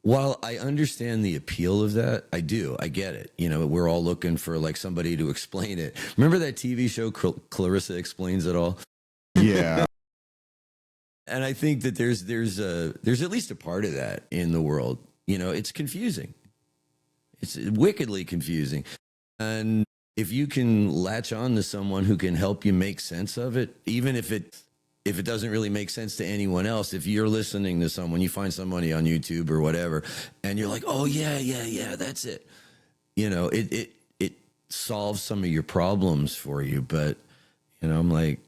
While I understand the appeal of that, I do. I get it. You know, we're all looking for like somebody to explain it. Remember that TV show Clarissa Explains It All? Yeah. And I think that there's at least a part of that in the world. You know, it's confusing. It's wickedly confusing. And if you can latch on to someone who can help you make sense of it, even if it doesn't really make sense to anyone else, if you're listening to someone, you find somebody on YouTube or whatever, and you're like, oh yeah, that's it. You know, it solves some of your problems for you. But, you know, I'm like,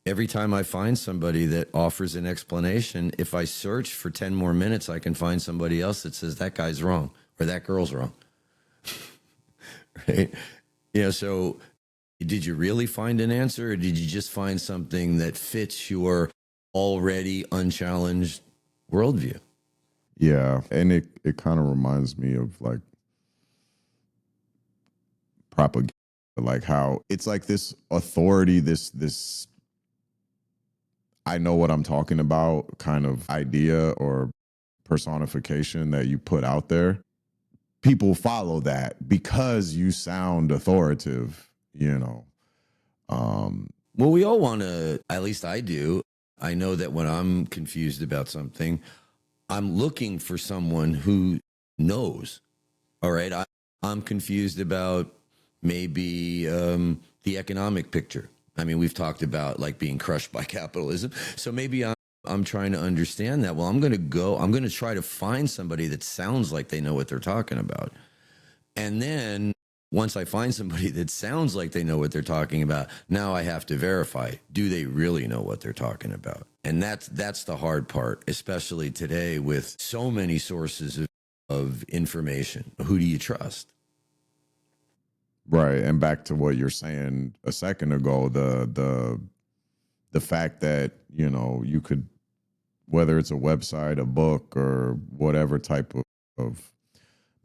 every time I find somebody that offers an explanation, if I search for 10 more minutes, I can find somebody else that says that guy's wrong or that girl's wrong. Right? You know, so did you really find an answer, or did you just find something that fits your already unchallenged worldview? Yeah. And it kind of reminds me of like propaganda, like how it's like this authority, this I know what I'm talking about kind of idea or personification that you put out there. People follow that because you sound authoritative, you know. Well, we all want to, at least I do. I know that when I'm confused about something, I'm looking for someone who knows. All right. I'm confused about maybe the economic picture. I mean, we've talked about like being crushed by capitalism. So maybe I'm trying to understand that. Well, I'm going to try to find somebody that sounds like they know what they're talking about. And then once I find somebody that sounds like they know what they're talking about, now I have to verify, do they really know what they're talking about? And that's the hard part, especially today with so many sources of information. Who do you trust? Right. And back to what you're saying a second ago, the fact that, you know, you could, whether it's a website, a book, or whatever type of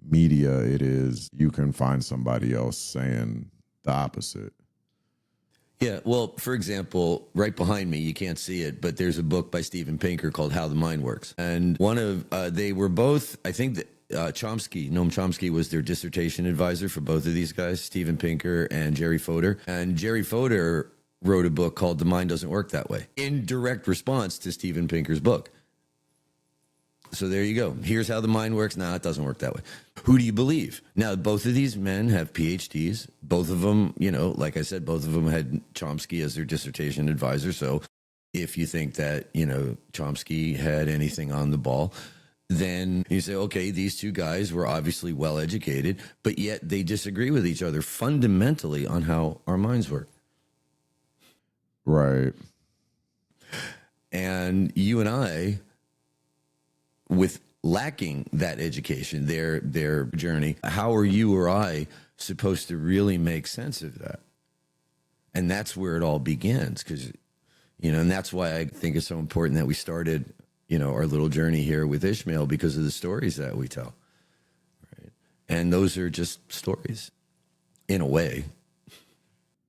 media it is, you can find somebody else saying the opposite. Yeah, well, for example, right behind me, you can't see it, but there's a book by Steven Pinker called How the Mind Works. And one of, they were both, I think that Chomsky, Noam Chomsky was their dissertation advisor for both of these guys, Steven Pinker and Jerry Fodor. And Jerry Fodor wrote a book called The Mind Doesn't Work That Way, in direct response to Steven Pinker's book. So there you go. Here's how the mind works. Nah, it doesn't work that way. Who do you believe? Now, both of these men have PhDs. Both of them, you know, like I said, both of them had Chomsky as their dissertation advisor. So if you think that, you know, Chomsky had anything on the ball, then you say, okay, these two guys were obviously well educated, but yet they disagree with each other fundamentally on how our minds work. Right. And you and I, with lacking that education, their journey, how are you or I supposed to really make sense of that? And that's where it all begins, because, you know, and that's why I think it's so important that we started, you know, our little journey here with Ishmael, because of the stories that we tell. Right? And those are just stories, in a way.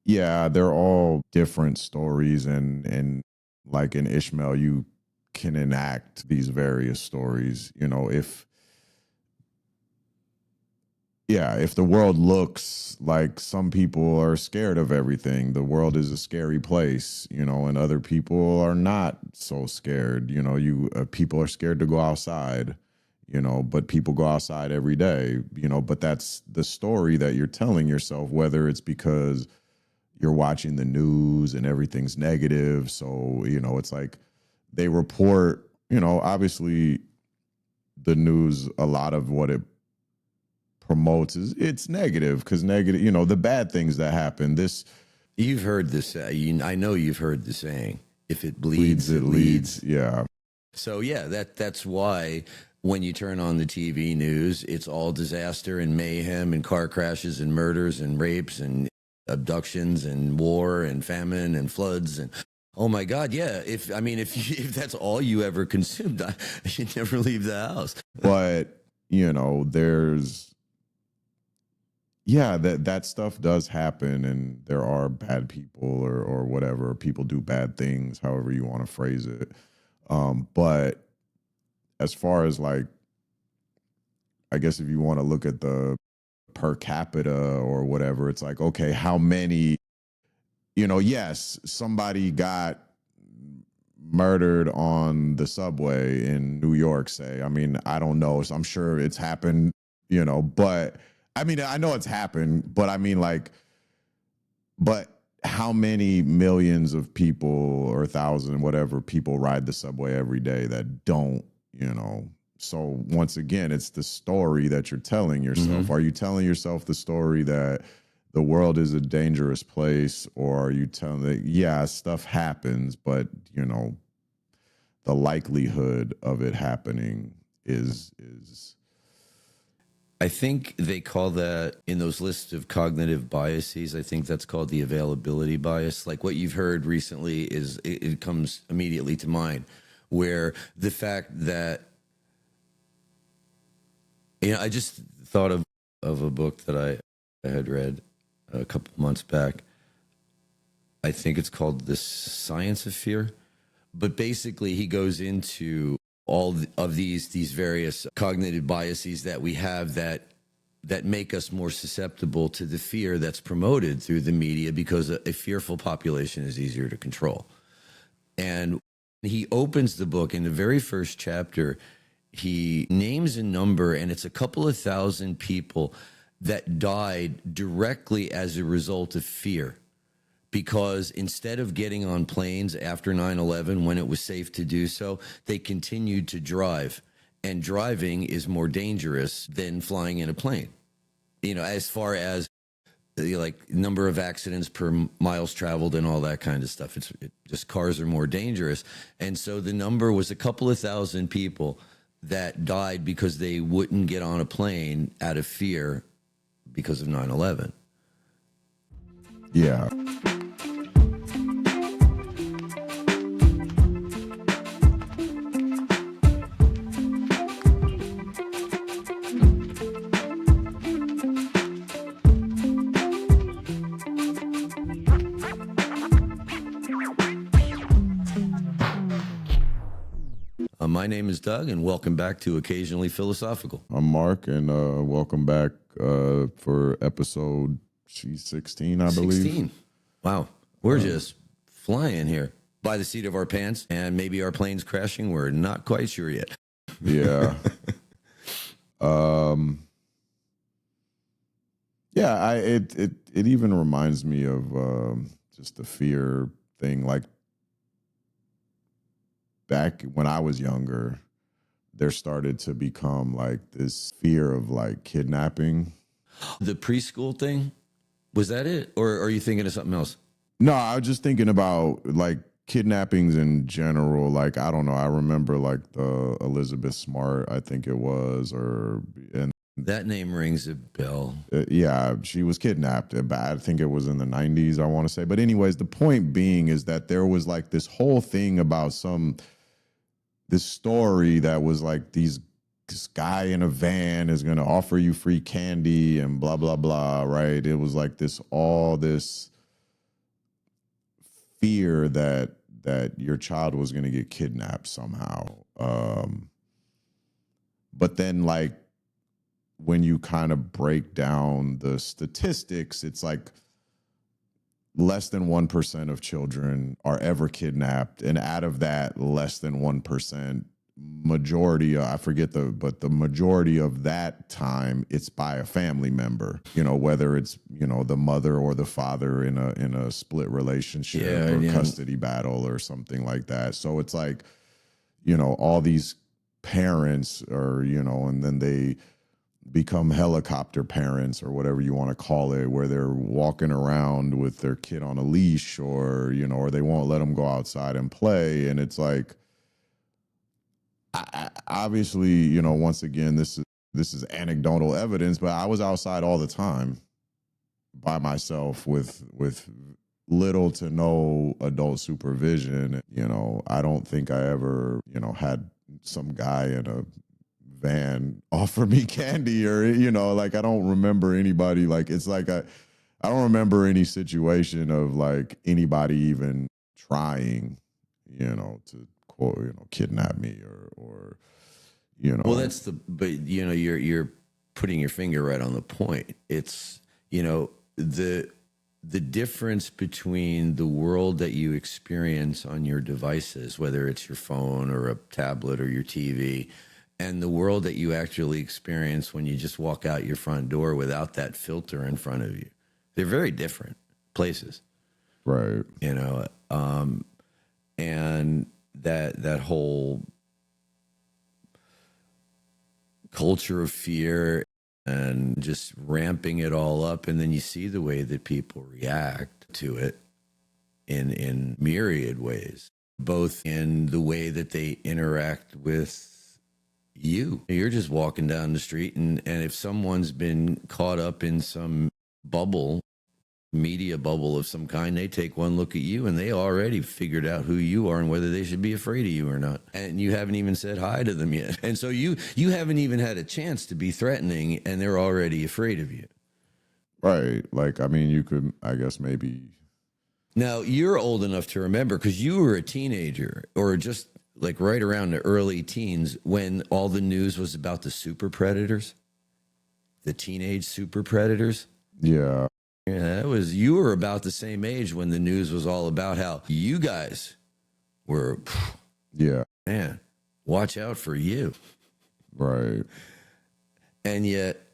Yeah, they're all different stories, and like in Ishmael, you can enact these various stories. You know, if the world looks like some people are scared of everything, the world is a scary place, you know, and other people are not so scared. You know, people are scared to go outside, you know, but people go outside every day, you know, but that's the story that you're telling yourself, whether it's because you're watching the news and everything's negative. So, you know, it's like they report, you know, obviously the news, a lot of what it promotes it's negative, because negative, you know, the bad things that happen. You've heard this. I know you've heard the saying, if it bleeds, it leads. Yeah. So yeah, that's why when you turn on the TV news, it's all disaster and mayhem and car crashes and murders and rapes and abductions and war and famine and floods and, oh my God, yeah. If that's all you ever consumed, I should never leave the house. But, you know, that stuff does happen, and there are bad people or whatever. People do bad things, however you want to phrase it. But as far as like I guess if you want to look at the per capita or whatever, it's like, okay, how many, yes, somebody got murdered on the subway in New York, say. I mean, I don't know. So I'm sure it's happened, but I mean, I know it's happened, but I mean, like, but how many millions of people or thousand, whatever, people ride the subway every day that don't, So once again, it's the story that you're telling yourself. Mm-hmm. Are you telling yourself the story that the world is a dangerous place, or are you telling that, yeah, stuff happens, but, the likelihood of it happening is I think they call that in those lists of cognitive biases. I think that's called the availability bias. Like what you've heard recently is it comes immediately to mind, where the fact that, I just thought of a book that I had read a couple months back. I think it's called The Science of Fear. But basically, he goes into all of these various cognitive biases that we have that make us more susceptible to the fear that's promoted through the media, because a fearful population is easier to control. And he opens the book in the very first chapter. He names a number, and it's a couple of thousand people that died directly as a result of fear. Because instead of getting on planes after 9/11 when it was safe to do so, they continued to drive. And driving is more dangerous than flying in a plane. As far as like number of accidents per miles traveled and all that kind of stuff. Just cars are more dangerous. And so the number was a couple of thousand people that died because they wouldn't get on a plane out of fear because of 9/11. yeah. My name is Doug, and welcome back to Occasionally Philosophical. I'm Mark, and welcome back for episode 16, I believe. 16. Wow. We're just flying here by the seat of our pants, and maybe our plane's crashing. We're not quite sure yet. Yeah. Yeah, it even reminds me of just the fear thing. Like back when I was younger, there started to become like this fear of like kidnapping. The preschool thing, was that it? Or are you thinking of something else? No, I was just thinking about like kidnappings in general. Like, I don't know. I remember like the Elizabeth Smart, I think it was, and That name rings a bell. yeah, she was kidnapped. I think it was in the 90s, I want to say. But anyways, the point being is that there was like this whole thing about this story that was like this guy in a van is going to offer you free candy and blah, blah, blah, right? It was like all this fear that your child was going to get kidnapped somehow. But then like when you kind of break down the statistics, it's like less than 1% of children are ever kidnapped. And out of that, less than 1%, majority, I forget but the majority of that time, it's by a family member, whether it's, the mother or the father in a split relationship or custody battle or something like that. So it's like, all these parents are, and then they become helicopter parents or whatever you want to call it, where they're walking around with their kid on a leash, or or they won't let them go outside and play. And it's like, obviously, once again, this is anecdotal evidence, but I was outside all the time by myself with little to no adult supervision. I don't think I ever had some guy in a van offer me candy, or like I don't remember anybody, like it's like I don't remember any situation of like anybody even trying to quote kidnap me or Well, but you're putting your finger right on the point. It's, you know, the difference between the world that you experience on your devices, whether it's your phone or a tablet or your TV, and the world that you actually experience when you just walk out your front door without that filter in front of you. They're very different places. Right. You know, and that whole culture of fear and just ramping it all up, and then you see the way that people react to it in myriad ways, both in the way that they interact with you. You're just walking down the street, and if someone's been caught up in some bubble, media bubble of some kind, they take one look at you and they already figured out who you are and whether they should be afraid of you or not. And you haven't even said hi to them yet. And so you haven't even had a chance to be threatening, and they're already afraid of you. Right. Like, I mean, you could, I guess, maybe. Now, you're old enough to remember, because you were a teenager, or just like right around the early teens, when all the news was about the super predators, the teenage super predators. Yeah. Yeah, you were about the same age when the news was all about how you guys were, Yeah. man, watch out for you. Right. And yet,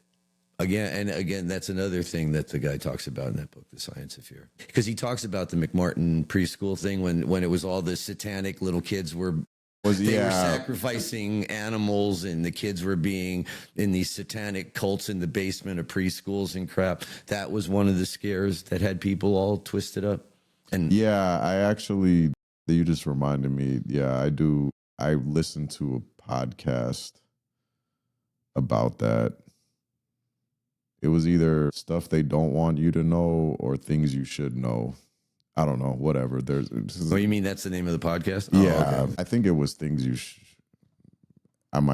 again, that's another thing that the guy talks about in that book, The Science of Fear. Because he talks about the McMartin preschool thing when it was all the satanic little kids were were sacrificing animals, and the kids were being in these satanic cults in the basement of preschools and crap. That was one of the scares that had people all twisted up. And yeah, I actually, you just reminded me. Yeah, I do. I listened to a podcast about that. It was either stuff they don't want you to know or things you should know. I don't know, whatever. Oh, you mean that's the name of the podcast? Yeah, Oh, okay. I think it was things you. I'm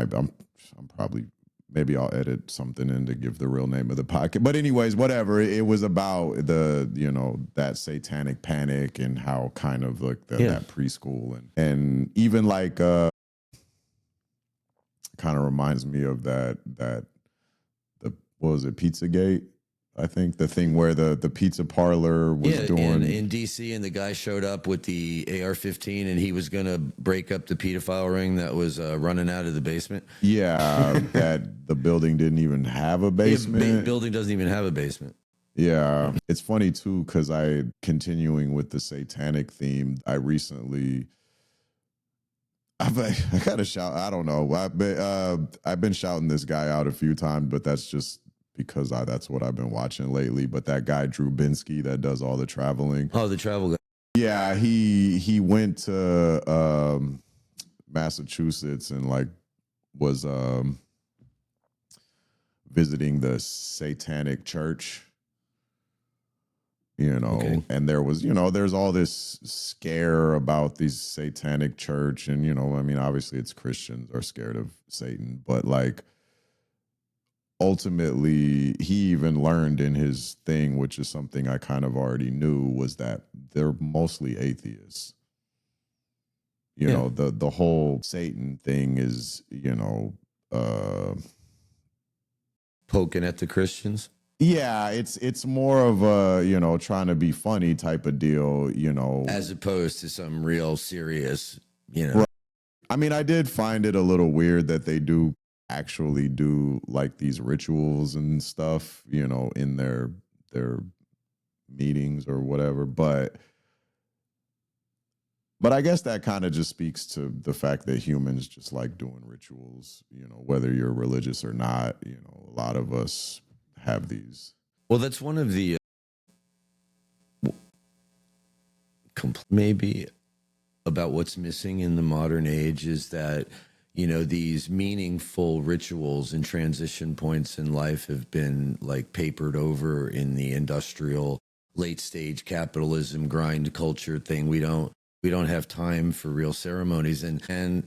probably, maybe I'll edit something in to give the real name of the podcast. But anyways, whatever. It was about that satanic panic and how kind of like that preschool and even like kind of reminds me of that what was it, Pizzagate? I think the thing where the pizza parlor was doing in DC, and the guy showed up with the AR-15, and he was going to break up the pedophile ring that was running out of the basement. Yeah, that the building didn't even have a basement. The building doesn't even have a basement. Yeah, it's funny too, because continuing with the satanic theme, I recently. I gotta shout. I don't know. I've been shouting this guy out a few times, but that's just because that's what I've been watching lately. But that guy Drew Binsky that does all the traveling. Oh, the travel guy. Yeah, he went to Massachusetts and like was visiting the Satanic church. Okay. And there was, there's all this scare about these satanic church. And, I mean, obviously it's Christians are scared of Satan, but like ultimately he even learned in his thing, which is something I kind of already knew, was that they're mostly atheists. The whole Satan thing is, poking at the Christians. Yeah, it's more of a, trying to be funny type of deal, as opposed to some real serious, Right. I mean, I did find it a little weird that they do actually do like these rituals and stuff, in their meetings or whatever, but I guess that kind of just speaks to the fact that humans just like doing rituals, whether you're religious or not, a lot of us have these. Well, that's one of the maybe about what's missing in the modern age is that, these meaningful rituals and transition points in life have been like papered over in the industrial late stage capitalism grind culture thing. We don't have time for real ceremonies. And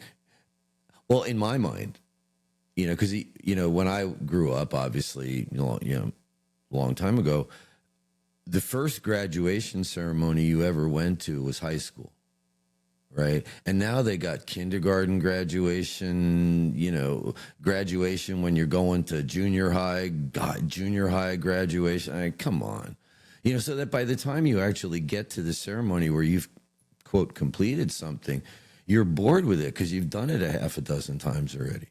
well, in my mind, because, when I grew up, obviously, a long time ago, the first graduation ceremony you ever went to was high school, right? And now they got kindergarten graduation, graduation when you're going to junior high, God, junior high graduation. I mean, come on. So that by the time you actually get to the ceremony where you've, quote, completed something, you're bored with it because you've done it a half a dozen times already.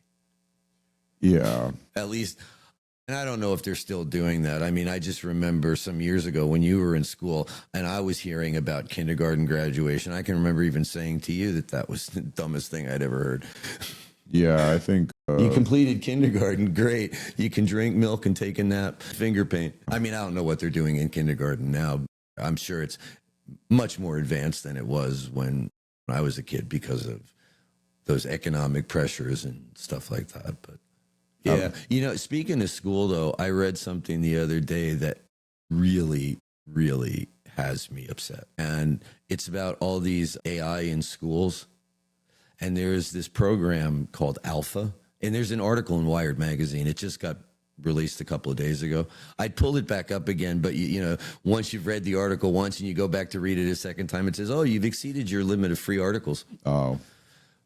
Yeah. At least, and I don't know if they're still doing that. I mean, I just remember some years ago when you were in school and I was hearing about kindergarten graduation. I can remember even saying to you that was the dumbest thing I'd ever heard. Yeah, I think you completed kindergarten, great. You can drink milk and take a nap, finger paint. I mean, I don't know what they're doing in kindergarten now. I'm sure it's much more advanced than it was when I was a kid because of those economic pressures and stuff like that. But yeah, speaking of school, though, I read something the other day that really, really has me upset. And it's about all these AI in schools. And there's this program called Alpha. And there's an article in Wired magazine. It just got released a couple of days ago. I'd pulled it back up again, but once you've read the article once and you go back to read it a second time, it says, "Oh, you've exceeded your limit of free articles." Oh,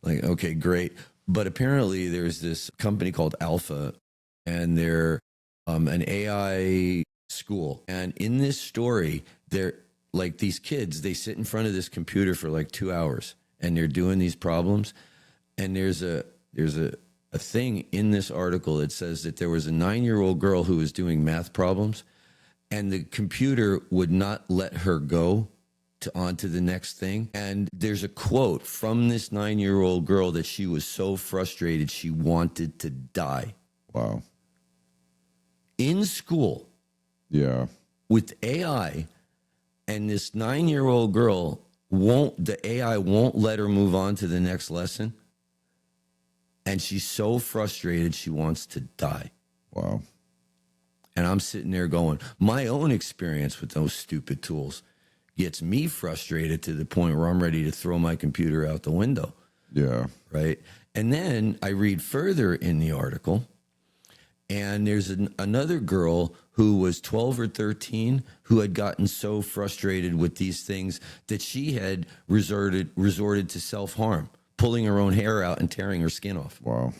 like, okay, great. But apparently there's this company called Alpha, and they're an AI school. And in this story, they're like these kids, they sit in front of this computer for like 2 hours and they're doing these problems. And there's a thing in this article that says that there was a 9-year-old girl who was doing math problems and the computer would not let her go on to the next thing. And there's a quote from this 9-year-old girl that she was so frustrated she wanted to die. Wow. In school. Yeah. With AI, and this 9-year-old girl the AI won't let her move on to the next lesson. And she's so frustrated she wants to die. Wow. And I'm sitting there going, my own experience with those stupid tools gets me frustrated to the point where I'm ready to throw my computer out the window. Yeah. Right. And then I read further in the article, and there's another girl who was 12 or 13 who had gotten so frustrated with these things that she had resorted to self-harm, pulling her own hair out and tearing her skin off. Wow.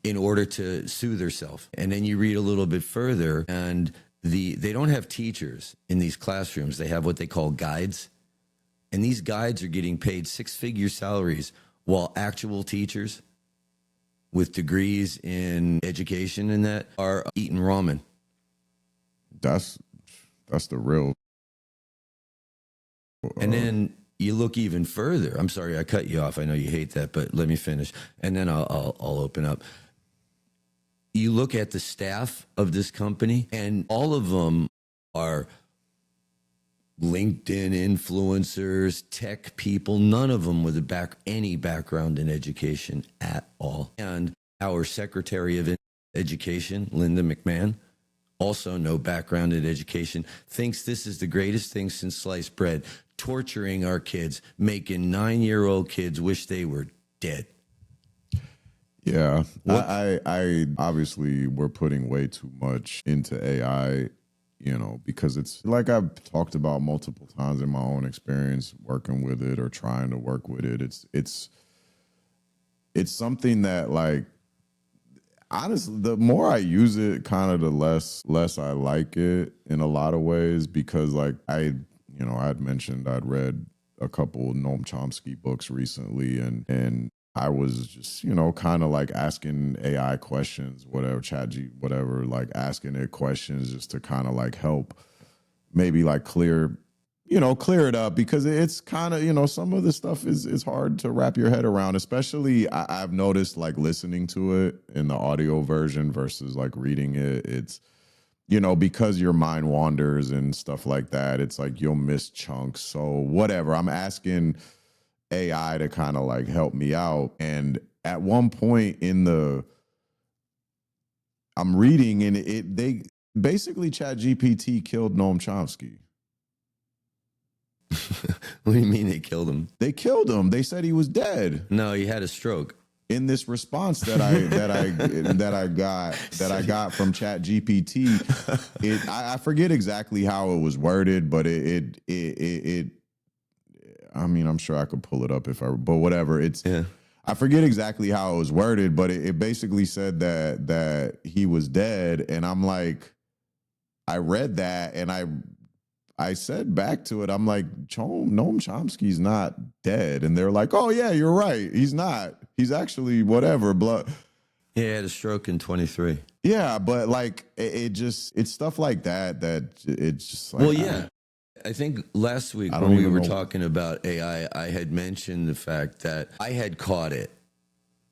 In order to soothe herself. And then you read a little bit further, and they don't have teachers in these classrooms. They have what they call guides. And these guides are getting paid 6-figure salaries, while actual teachers with degrees in education and that are eating ramen. That's the real. And then you look even further. I'm sorry, I cut you off. I know you hate that, but let me finish. And then I'll open up. You look at the staff of this company, and all of them are LinkedIn influencers, tech people, none of them with any background in education at all. And our Secretary of Education, Linda McMahon, also no background in education, thinks this is the greatest thing since sliced bread, torturing our kids, making 9-year-old kids wish they were dead. Yeah, I obviously we're putting way too much into AI, because it's like I've talked about multiple times in my own experience working with it or trying to work with it. It's something that, like, honestly, the more I use it, kind of the less I like it in a lot of ways, because like I'd mentioned I'd read a couple Noam Chomsky books recently, and I was just, kind of like asking AI questions, whatever, whatever, like asking it questions just to kind of like help maybe like clear it up, because it's kind of, some of the stuff is hard to wrap your head around, especially I've noticed like listening to it in the audio version versus like reading it. It's, because your mind wanders and stuff like that, it's like you'll miss chunks. So whatever, I'm asking AI to kind of like help me out. And at one point I'm reading, and they basically ChatGPT killed Noam Chomsky. What do you mean they killed him? They killed him. They said he was dead. No, he had a stroke. In this response that I got from ChatGPT, I forget exactly how it was worded, but it I mean, I'm sure I could pull it up but whatever. Yeah. I forget exactly how it was worded, but it basically said that he was dead. And I'm like, I read that and I said back to it, I'm like, Noam Chomsky's not dead. And they're like, oh yeah, you're right. He's not. He's actually whatever. Blood. Yeah, he had a stroke in 23. Yeah, but like it's stuff like that it's just like, Well, yeah. I think last week when we were talking about AI, I had mentioned the fact that I had caught it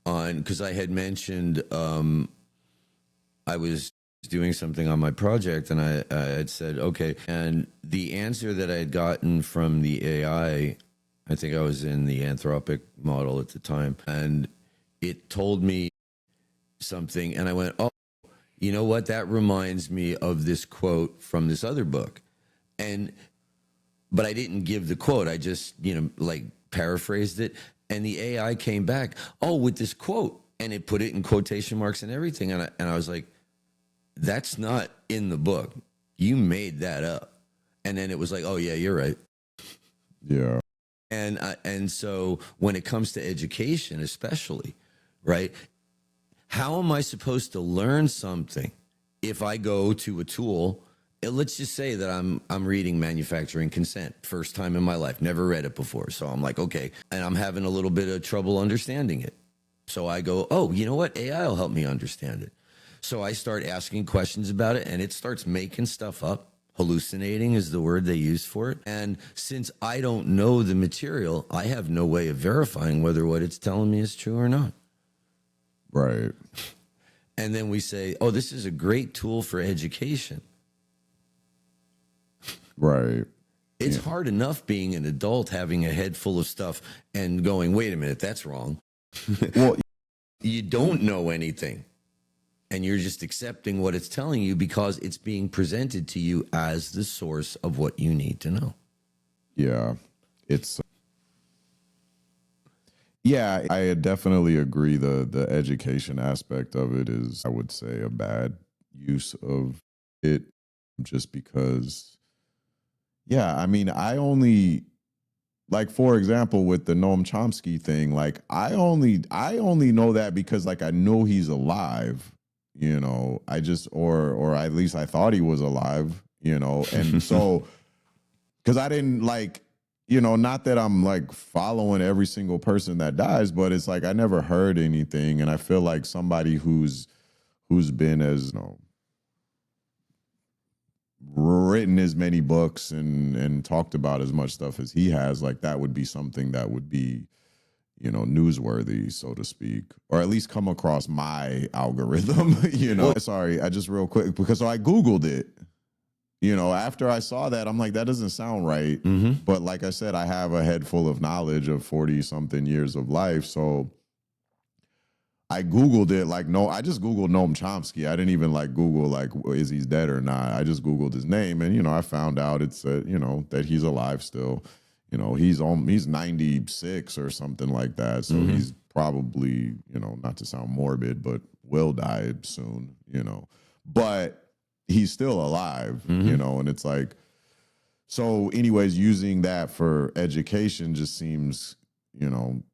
because I had mentioned I was doing something on my project and I had said, okay. And the answer that I had gotten from the AI, I think I was in the Anthropic model at the time, and it told me something. And I went, oh, you know what? That reminds me of this quote from this other book. But I didn't give the quote. I just, like paraphrased it. And the AI came back, oh, with this quote. And it put it in quotation marks and everything. And I was like, that's not in the book. You made that up. And then it was like, oh, yeah, you're right. Yeah. And so when it comes to education, especially, right? How am I supposed to learn something if I go to a tool? Let's just say that I'm reading Manufacturing Consent, first time in my life, never read it before. So I'm like, okay, and I'm having a little bit of trouble understanding it. So I go, oh, you know what? AI will help me understand it. So I start asking questions about it, and it starts making stuff up. Hallucinating is the word they use for it. And since I don't know the material, I have no way of verifying whether what it's telling me is true or not. Right. And then we say, oh, this is a great tool for education. Right. It's hard enough being an adult, having a head full of stuff and going, wait a minute, that's wrong. Well, you don't know anything. And you're just accepting what it's telling you because it's being presented to you as the source of what you need to know. Yeah. Yeah, I definitely agree. The education aspect of it is, I would say, a bad use of it, just because, yeah, I mean, I only, like, for example, with the Noam Chomsky thing, like, I only know that because, like, I know he's alive, I just, or at least I thought he was alive, and so, because I didn't, like, not that I'm like following every single person that dies, but it's like I never heard anything. And I feel like somebody who's been as, written as many books and talked about as much stuff as he has, like that would be something that would be, newsworthy, so to speak, or at least come across my algorithm, Sorry, I just real quick, because I Googled it. After I saw that, I'm like, that doesn't sound right. Mm-hmm. But like I said, I have a head full of knowledge of 40 something years of life. So I Googled it. Like, no, I just Googled Noam Chomsky. I didn't even like Google, like, is he dead or not? I just Googled his name. And, I found out it's, that he's alive still. He's 96 or something like that. So he's probably, not to sound morbid, but will die soon, But he's still alive, and it's like, so anyways, using that for education just seems,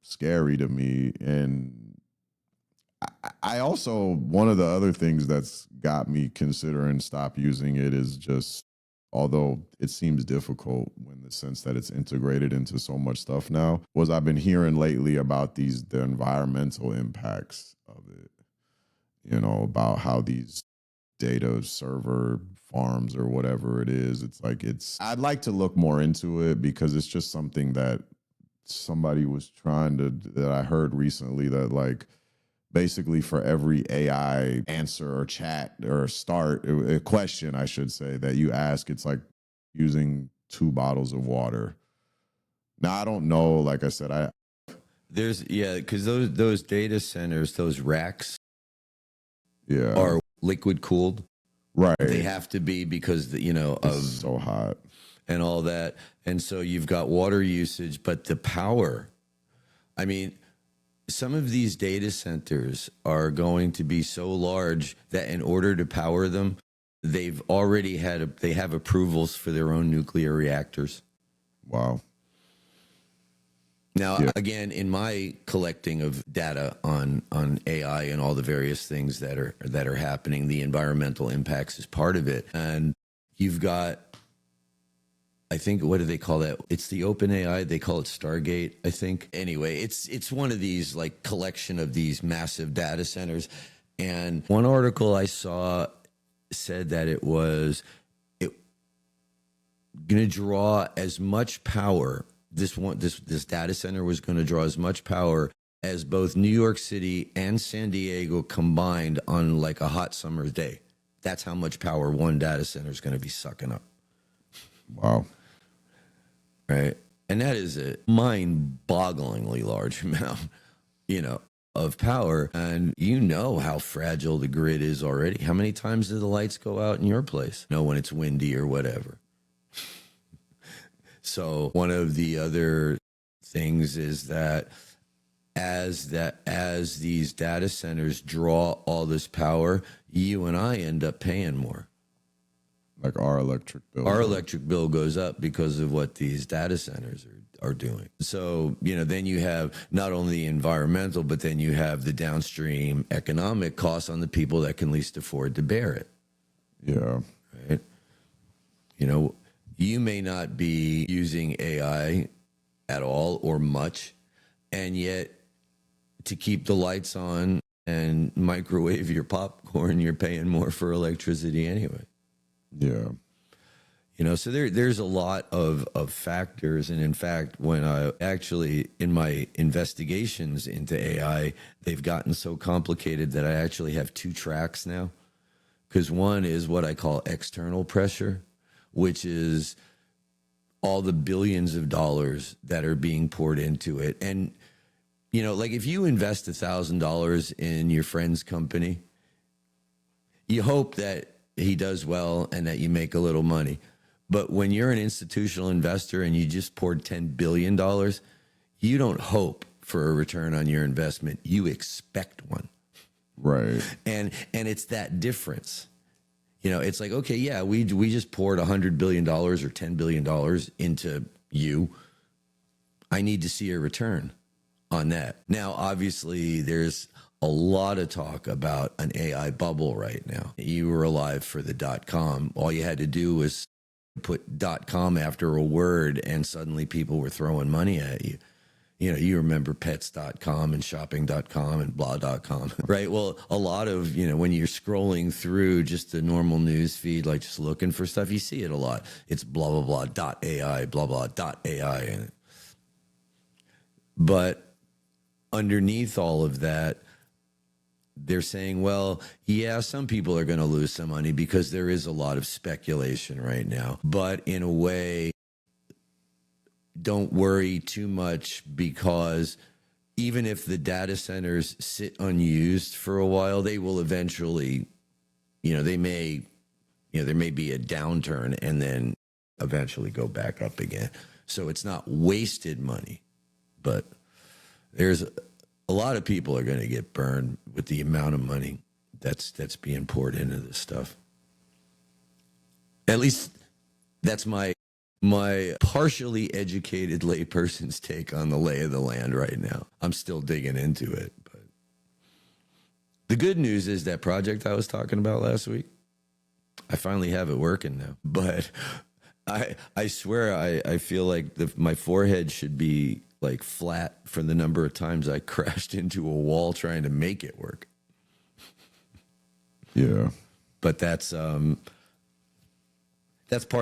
scary to me. And I also, one of the other things that's got me considering stop using it is just, although it seems difficult in the sense that it's integrated into so much stuff now, was I've been hearing lately about the environmental impacts of it, about how these data server farms or whatever it is. It's like, I'd like to look more into it, because it's just something that somebody was that I heard recently, that like basically for every AI answer or chat or a question, I should say, that you ask, it's like using 2 bottles of water. Now, I don't know, like I said, because those data centers, those racks yeah, are liquid cooled. Right. They have to be because, it's so hot and all that. And so you've got water usage, but the power, I mean, some of these data centers are going to be so large that in order to power them, they have approvals for their own nuclear reactors. Wow. Now, Yeah. again, in my collecting of data on AI and all the various things that are happening, the environmental impacts is part of it. And you've got, I think, what do they call that? It's the open AI. They call it Stargate, I think. Anyway, it's one of these like collection of these massive data centers. And one article I saw said that it was going to draw as much power. This data center was going to draw as much power as both New York City and San Diego combined on like a hot summer's day. That's how much power one data center is going to be sucking up. Wow. Right. And that is a mind-bogglingly large amount, of power. And you know how fragile the grid is already. How many times do the lights go out in your place? When it's windy or whatever. So one of the other things is that as these data centers draw all this power, you and I end up paying more. Like our electric bill. Our electric bill goes up because of what these data centers are doing. So, then you have not only the environmental, but then you have the downstream economic costs on the people that can least afford to bear it. Yeah. Right? You may not be using AI at all or much, and yet to keep the lights on and microwave your popcorn, you're paying more for electricity anyway. Yeah. So there's a lot of factors. And in fact, when I actually, in my investigations into AI, they've gotten so complicated that I actually have two tracks now. Because one is what I call external pressure, which is all the billions of dollars that are being poured into it. And, like if you invest $1,000 in your friend's company, you hope that he does well and that you make a little money. But when you're an institutional investor and you just poured $10 billion, you don't hope for a return on your investment. You expect one. Right. And it's that difference. It's like, okay, yeah, we just poured $100 billion or $10 billion into you. I need to see a return on that. Now, obviously, there's a lot of talk about an AI bubble right now. You were alive for the .com. All you had to do was put .com after a word and suddenly people were throwing money at you. You remember pets.com and shopping.com and blah.com, right? Well, a lot of, when you're scrolling through just the normal news feed, like just looking for stuff, you see it a lot. It's blah, blah, blah, .ai, blah, blah, .ai. But underneath all of that, they're saying, well, yeah, some people are going to lose some money because there is a lot of speculation right now. But in a way, don't worry too much, because even if the data centers sit unused for a while, they will eventually, there may be a downturn and then eventually go back up again. So it's not wasted money, but there's a lot of people are going to get burned with the amount of money that's being poured into this stuff. At least that's my partially educated layperson's take on the lay of the land right now. I'm still digging into it. But the good news is that project I was talking about last week, I finally have it working now. But I swear I feel like my forehead should be like flat for the number of times I crashed into a wall trying to make it work. Yeah. But that's part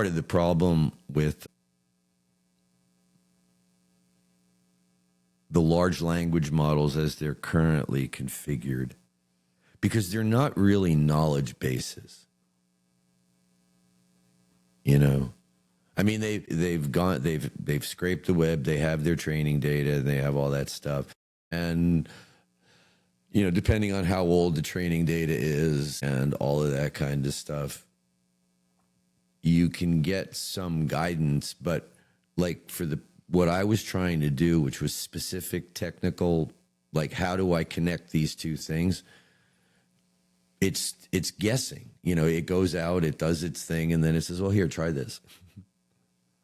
of the problem with the large language models as they're currently configured, because they're not really knowledge bases. I mean, they've scraped the web, they have their training data, they have all that stuff. And, depending on how old the training data is and all of that kind of stuff, you can get some guidance. But like for what I was trying to do, which was specific technical, like how do I connect these two things? It's guessing. It goes out, it does its thing, and then it says, well, here, try this.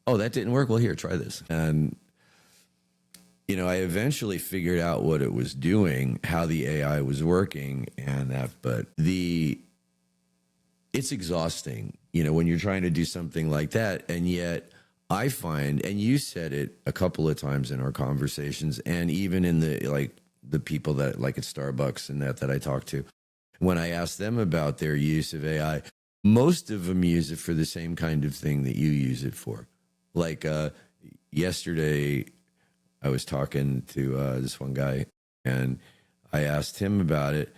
Oh, that didn't work? Well, here, try this. And I eventually figured out what it was doing, how the AI was working, and that. But it's exhausting, when you're trying to do something like that, and yet I find, and you said it a couple of times in our conversations, and even in the people that like at Starbucks and that I talk to, when I ask them about their use of AI, most of them use it for the same kind of thing that you use it for. Like yesterday, I was talking to this one guy, and I asked him about it,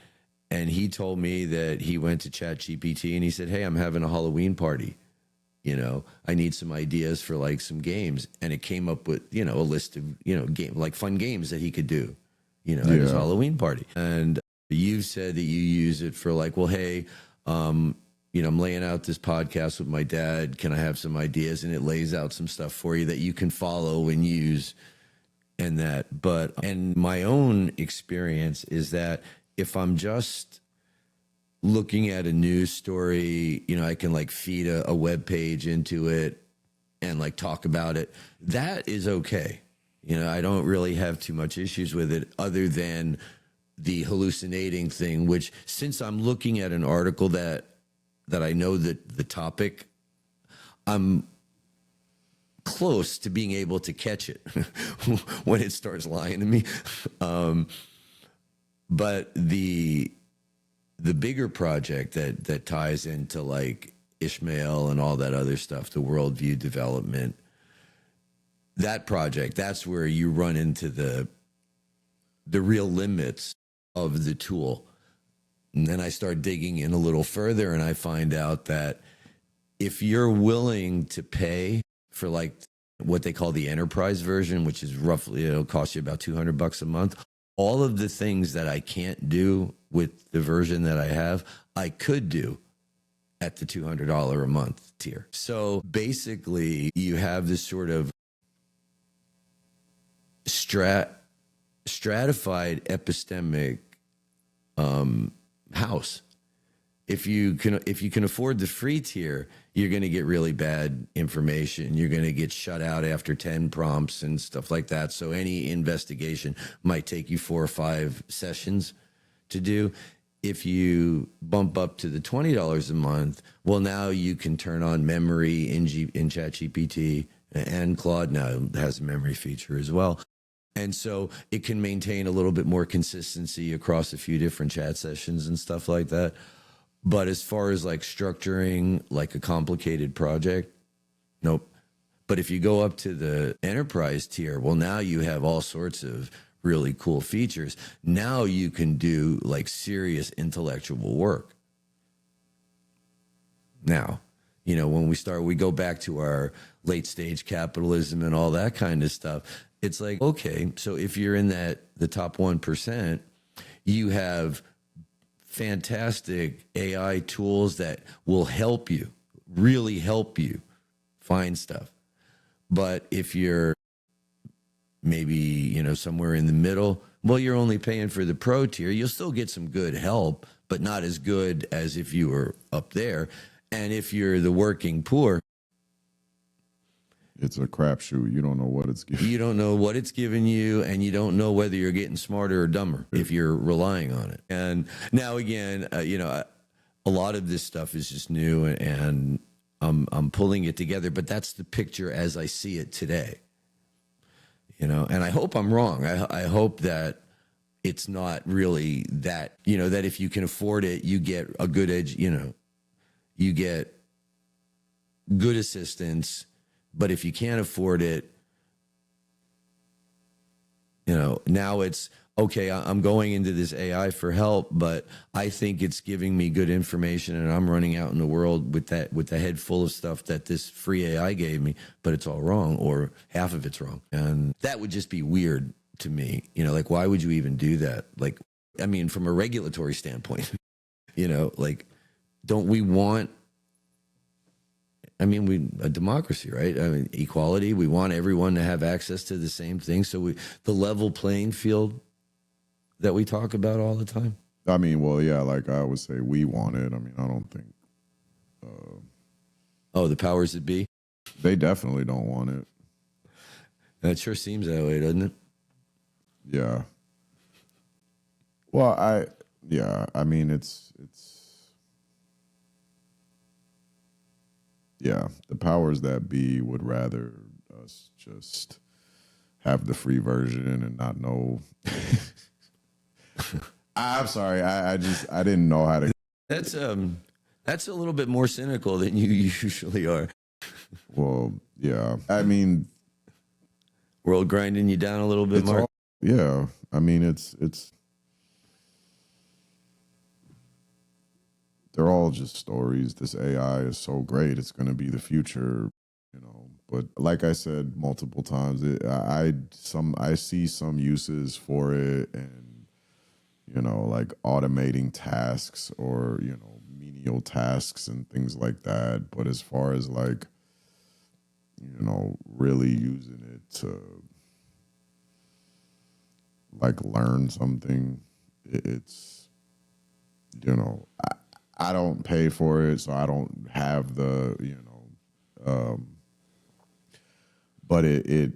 and he told me that he went to ChatGPT and he said, "Hey, I'm having a Halloween party. I need some ideas for like some games," and it came up with a list of fun games that he could do, at his Halloween party. And you said that you use it for like, well, hey, I'm laying out this podcast with my dad. Can I have some ideas? And it lays out some stuff for you that you can follow and use. And my own experience is that if I'm just looking at a news story, I can like feed a web page into it and like talk about it. That is okay. I don't really have too much issues with it, other than the hallucinating thing, which, since I'm looking at an article that I know that the topic, I'm close to being able to catch it when it starts lying to me. But the bigger project that ties into like Ishmael and all that other stuff, the worldview development, that project, that's where you run into the real limits of the tool. And then I start digging in a little further, and I find out that if you're willing to pay for like what they call the enterprise version, which is roughly, it'll cost you about $200 a month, all of the things that I can't do with the version that I have, I could do at the $200 a month tier. So basically, you have this sort of stratified epistemic house. If you can afford the free tier, you're going to get really bad information. You're going to get shut out after 10 prompts and stuff like that. So any investigation might take you 4 or 5 sessions to do. If you bump up to the $20 a month, well, now you can turn on memory in ChatGPT, and Claude now has a memory feature as well. And so it can maintain a little bit more consistency across a few different chat sessions and stuff like that. But as far as like structuring like a complicated project, nope. But if you go up to the enterprise tier, well, now you have all sorts of really cool features. Now you can do like serious intellectual work. Now, when we go back to our late stage capitalism and all that kind of stuff, it's like, okay, so if you're in the top 1%, you have fantastic AI tools that will help you, really help you find stuff. But if you're maybe, somewhere in the middle, well, you're only paying for the pro tier. You'll still get some good help, but not as good as if you were up there. And if you're the working poor, it's a crapshoot. You don't know what it's giving. You don't know what it's giving you, and you don't know whether you're getting smarter or dumber if you're relying on it. And now again, a lot of this stuff is just new, and I'm pulling it together. But that's the picture as I see it today. And I hope I'm wrong. I hope that it's not really that. That if you can afford it, you get a good edge. You get good assistance. But if you can't afford it, now it's, okay, I'm going into this AI for help, but I think it's giving me good information, and I'm running out in the world with the head full of stuff that this free AI gave me, but it's all wrong, or half of it's wrong. And that would just be weird to me. Like, why would you even do that? Like, I mean, from a regulatory standpoint, like, don't we want, a democracy, right? Equality. We want everyone to have access to the same thing. So the level playing field that we talk about all the time. Well, yeah, like I would say we want it. I don't think. The powers that be? They definitely don't want it. That sure seems that way, doesn't it? Yeah. Well, I mean, yeah, the powers that be would rather us just have the free version and not know. I'm sorry. I didn't know how to. That's a little bit more cynical than you usually are. Well, yeah. I mean, World grinding you down a little bit, it's Mark. all, yeah. I mean, they're all just stories. This AI is so great. It's going to be the future, you know. But like I said multiple times, I see some uses for it, and you know, like automating tasks or you know menial tasks and things like that. But as far as like you know, really using it to like learn something, it's you know, I don't pay for it, so I don't have the you know, but it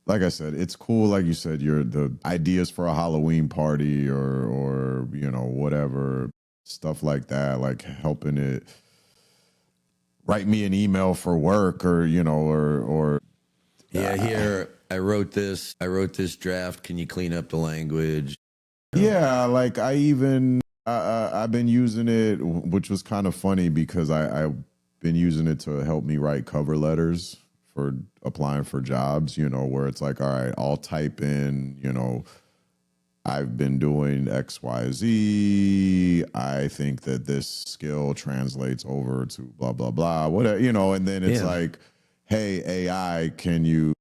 like I said, it's cool. Like you said, you're the ideas for a Halloween party or you know whatever stuff like that, like helping it write me an email for work or you know or Yeah, here I wrote this. I wrote this draft. Can you clean up the language? yeah, like I've been using it, which was kind of funny because I've been using it to help me write cover letters for applying for jobs. You know, where it's like, all right, I'll type in, you know, I've been doing X, Y, Z. I think that this skill translates over to blah blah blah. Whatever, you know, and then it's Yeah. like, hey AI, can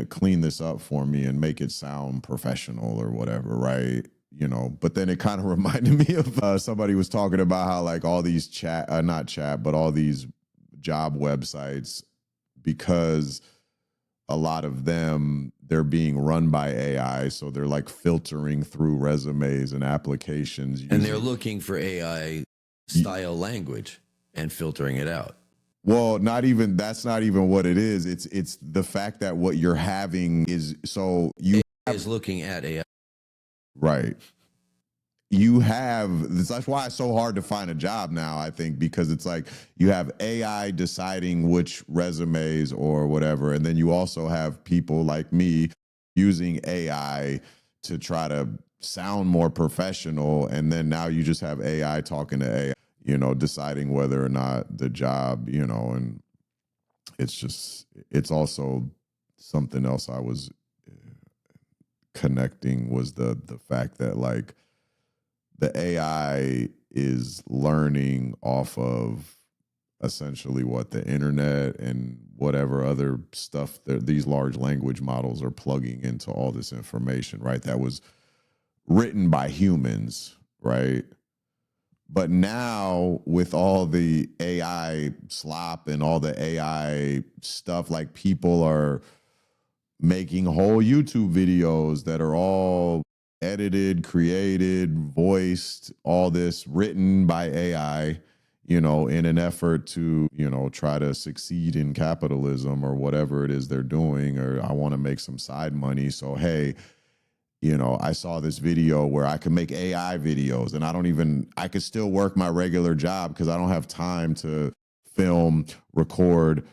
clean this up for me and make it sound professional or whatever, right? You know, but then it kind of reminded me of somebody was talking about how like all these not chat, but all these job websites, because a lot of them they're being run by AI, so they're like filtering through resumes and applications, And they're looking for AI style language and filtering it out. well, not even that's not even what it is. It's the fact that what you're having is so you AI is looking at AI. right. You have that's why it's so hard to find a job now, I think, because it's like you have AI deciding which resumes or whatever, and then you also have people like me using AI to try to sound more professional, and then now you just have AI talking to AI, you know, deciding whether or not the job, you know, and it's also something else I was connecting was the fact that like the AI is learning off of essentially what the internet and whatever other stuff that these large language models are plugging into all this information, right? That was written by humans, right? But now with all the AI slop and all the AI stuff, like people are making whole YouTube videos that are all edited, created, voiced, all this written by AI, you know, in an effort to, you know, try to succeed in capitalism or whatever it is they're doing, or I want to make some side money. So, hey, you know, I saw this video where I can make AI videos and I could still work my regular job because I don't have time to film, record,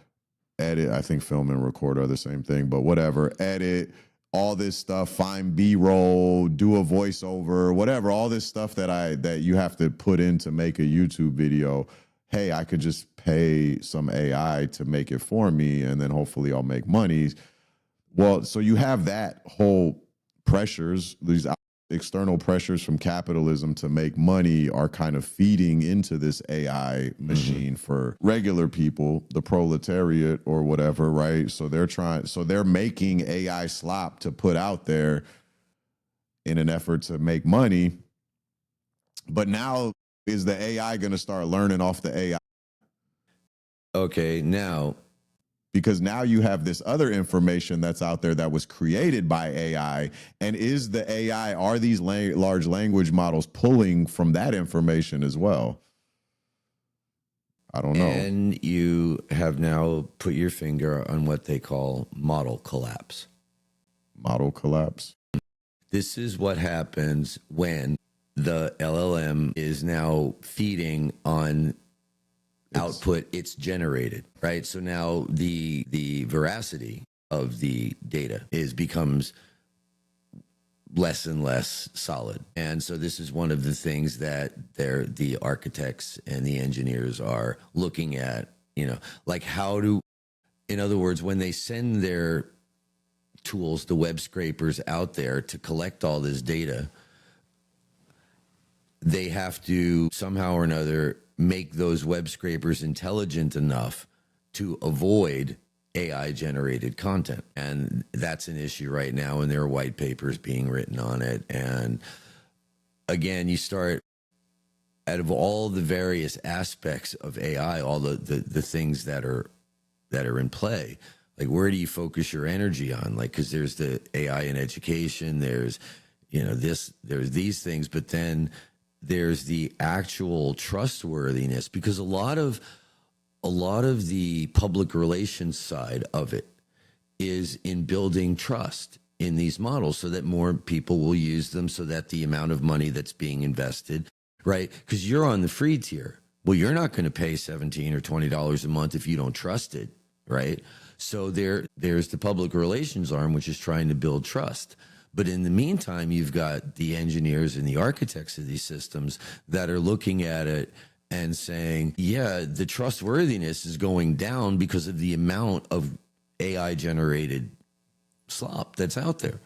edit. I think film and record are the same thing, but whatever. Edit all this stuff, find B-roll, do a voiceover, whatever. All this stuff that you have to put in to make a YouTube video. Hey, I could just pay some AI to make it for me, and then hopefully I'll make money. Well, so you have that whole pressures, these external pressures from capitalism to make money are kind of feeding into this AI machine for regular people, the proletariat or whatever, right? So they're making AI slop to put out there in an effort to make money. But now is the AI going to start learning off the AI? Okay, now Because now you have this other information that's out there that was created by AI. And is the AI, are these large language models pulling from that information as well? I don't know. and you have now put your finger on what they call model collapse. Model collapse. This is what happens when the LLM is now feeding on output it's generated, right? So now the veracity of the data becomes less and less solid. And so this is one of the things that the architects and the engineers are looking at, like in other words, when they send their tools, the web scrapers out there to collect all this data, they have to somehow or another make those web scrapers intelligent enough to avoid AI generated content. And that's an issue right now. And there are white papers being written on it. And again, you start out of all the various aspects of AI, all the things that are in play, like where do you focus your energy on? Like, cause there's the AI in education, there's, there's these things, but then there's the actual trustworthiness, because a lot of the public relations side of it is in building trust in these models so that more people will use them, so that the amount of money that's being invested, right? Because you're on the free tier. Well, you're not going to pay $17 or $20 a month if you don't trust it, right? So there's the public relations arm, which is trying to build trust. But in the meantime, you've got the engineers and the architects of these systems that are looking at it and saying, yeah, the trustworthiness is going down because of the amount of AI generated slop that's out there.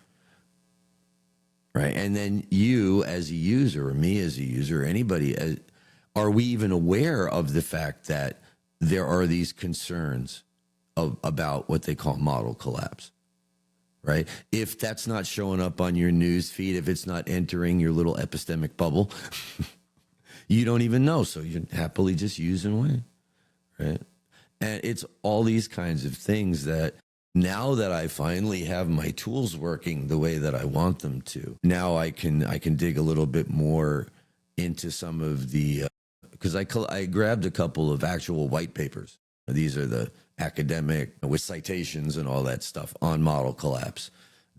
Right. And then you as a user, or me as a user, or anybody, are we even aware of the fact that there are these concerns about what they call model collapse? Right? If that's not showing up on your news feed, if it's not entering your little epistemic bubble, you don't even know. So you happily just use and wait. Right? And it's all these kinds of things that now that I finally have my tools working the way that I want them to, now I can dig a little bit more into some of the, because I grabbed a couple of actual white papers. These are the academic with citations and all that stuff on model collapse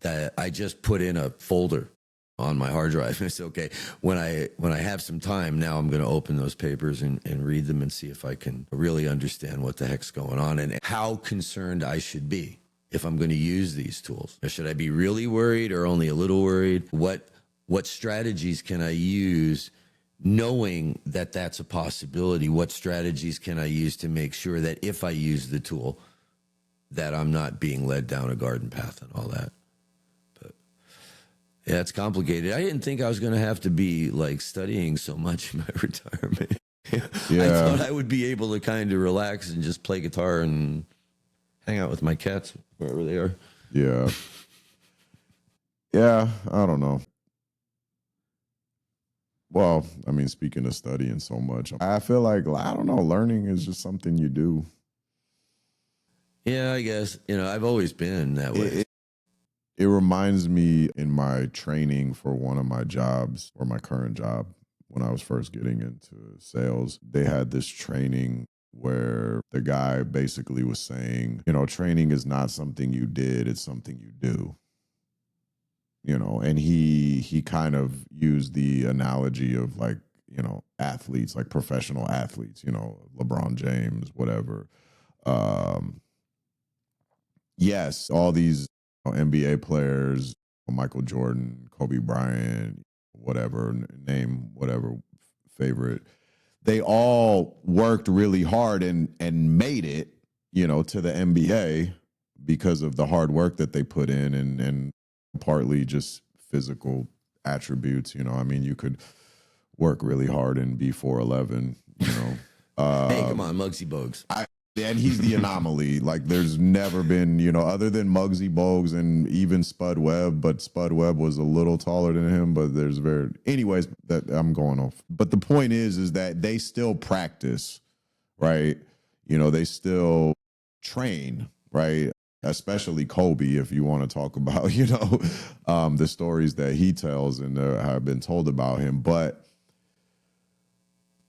that I just put in a folder on my hard drive. And I said, okay, when I have some time now, I'm going to open those papers and read them and see if I can really understand what the heck's going on and how concerned I should be if I'm going to use these tools. Or should I be really worried or only a little worried? What strategies can I use knowing that that's a possibility? What strategies can I use to make sure that if I use the tool, that I'm not being led down a garden path and all that? But yeah, it's complicated. I didn't think I was going to have to be like studying so much in my retirement. I thought I would be able to kind of relax and just play guitar and hang out with my cats wherever they are. Yeah. Yeah, I don't know. Well, I mean, speaking of studying so much, I feel like, I don't know, learning is just something you do. Yeah, I guess, I've always been that way. It reminds me in my training for one of my jobs, or my current job, when I was first getting into sales, they had this training where the guy basically was saying, training is not something you did, it's something you do. And he kind of used the analogy of like, athletes, like professional athletes, LeBron James, whatever. Yes, all these NBA players, Michael Jordan, Kobe Bryant, whatever, name whatever favorite, they all worked really hard and made it, to the NBA because of the hard work that they put in and partly just physical attributes. I mean, you could work really hard and be 4'11", Hey, come on, Muggsy Bogues. And he's the anomaly. Like, there's never been, other than Muggsy Bogues and even Spud Webb, but Spud Webb was a little taller than him, but anyways, that I'm going off. But the point is that they still practice, right? They still train, right? Especially Kobe, if you want to talk about, the stories that he tells and have been told about him. But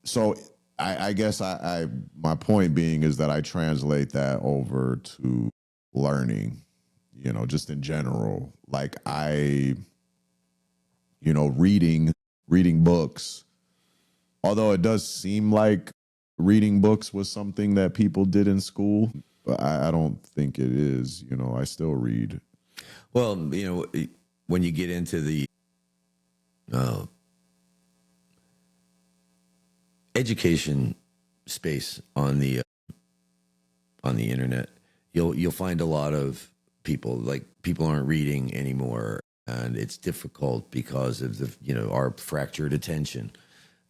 so I guess my point being is that I translate that over to learning, you know, just in general. Like you know, reading books, although it does seem like reading books was something that people did in school, but I don't think it is. You know, I still read. Well, you know, when you get into the education space on the internet, you'll find a lot of people, like, people aren't reading anymore, and it's difficult because of the, you know, our fractured attention.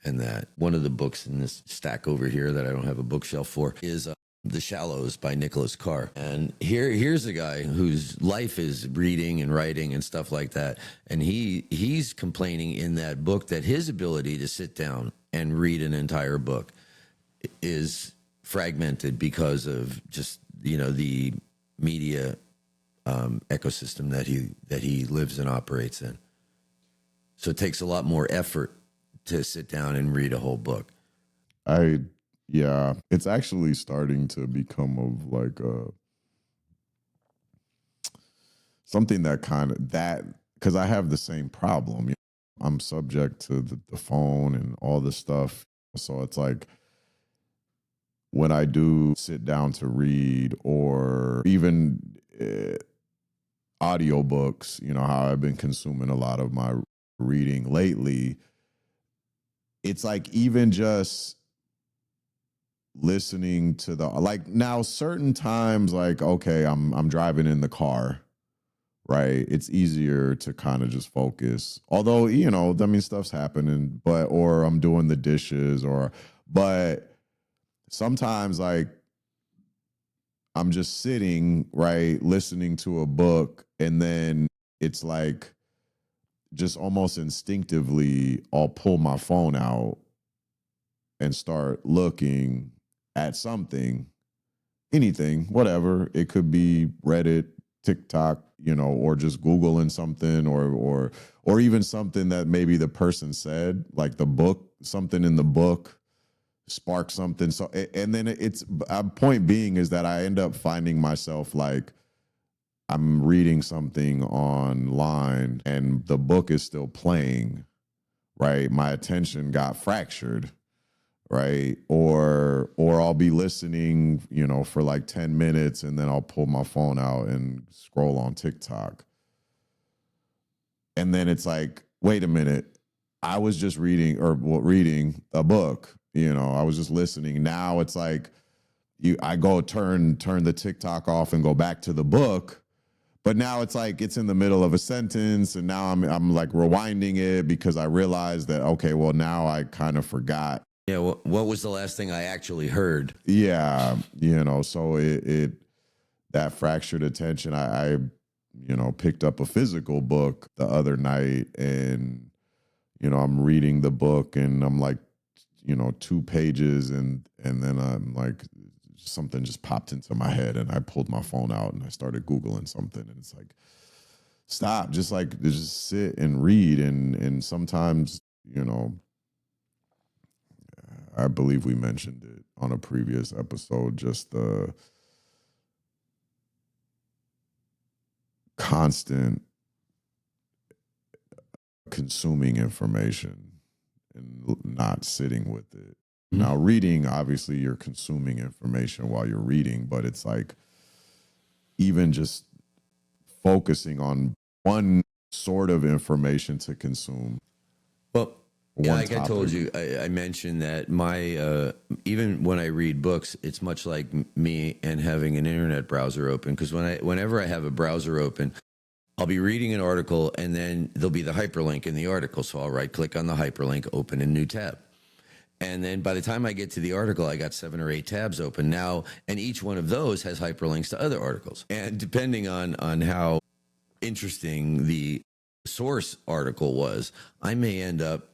And that one of the books in this stack over here that I don't have a bookshelf for is The Shallows by Nicholas Carr. And here's a guy whose life is reading and writing and stuff like that. And he's complaining in that book that his ability to sit down and read an entire book is fragmented because of just, you know, the media ecosystem that he lives and operates in. So it takes a lot more effort to sit down and read a whole book. Yeah, it's actually starting to become of like something that kind of that, because I have the same problem. You know, I'm subject to the phone and all this stuff. So it's like when I do sit down to read, or even audiobooks, you know, how I've been consuming a lot of my reading lately, it's like even just listening to the, like, now certain times, like, okay, I'm driving in the car, right? It's easier to kind of just focus. Although, you know, I mean, stuff's happening, or I'm doing the dishes, but sometimes, like, I'm just sitting, right, listening to a book, and then it's like just almost instinctively I'll pull my phone out and start looking at something, anything, whatever. It could be Reddit, TikTok, you know, or just Googling something, or even something that maybe the person said, like the book, something in the book spark something. So, and then it's a point being is that I end up finding myself like I'm reading something online and the book is still playing, right? My attention got fractured, right? Or I'll be listening, you know, for like 10 minutes and then I'll pull my phone out and scroll on TikTok. And then it's like, wait a minute, I was just reading a book. You know, I was just listening. Now it's like I go turn the TikTok off and go back to the book. But now it's like it's in the middle of a sentence, and now I'm like rewinding it because I realized that, okay, well, now I kind of forgot. Yeah, what was the last thing I actually heard? Yeah, you know, so it that fractured attention. I you know, picked up a physical book the other night, and you know, I'm reading the book and I'm like, you know, 2 pages, and then I'm like, something just popped into my head and I pulled my phone out and I started Googling something, and it's like, stop, just sit and read. And sometimes, you know, I believe we mentioned it on a previous episode, just the constant consuming information and not sitting with it. Mm-hmm. Now, reading, obviously, you're consuming information while you're reading, but it's like even just focusing on one sort of information to consume. Well, yeah, like I told you, I mentioned that my even when I read books, it's much like me and having an internet browser open, because whenever I have a browser open, I'll be reading an article and then there'll be the hyperlink in the article. So I'll right click on the hyperlink, open a new tab. And then by the time I get to the article, I got 7 or 8 tabs open now. And each one of those has hyperlinks to other articles. And depending on how interesting the source article was, I may end up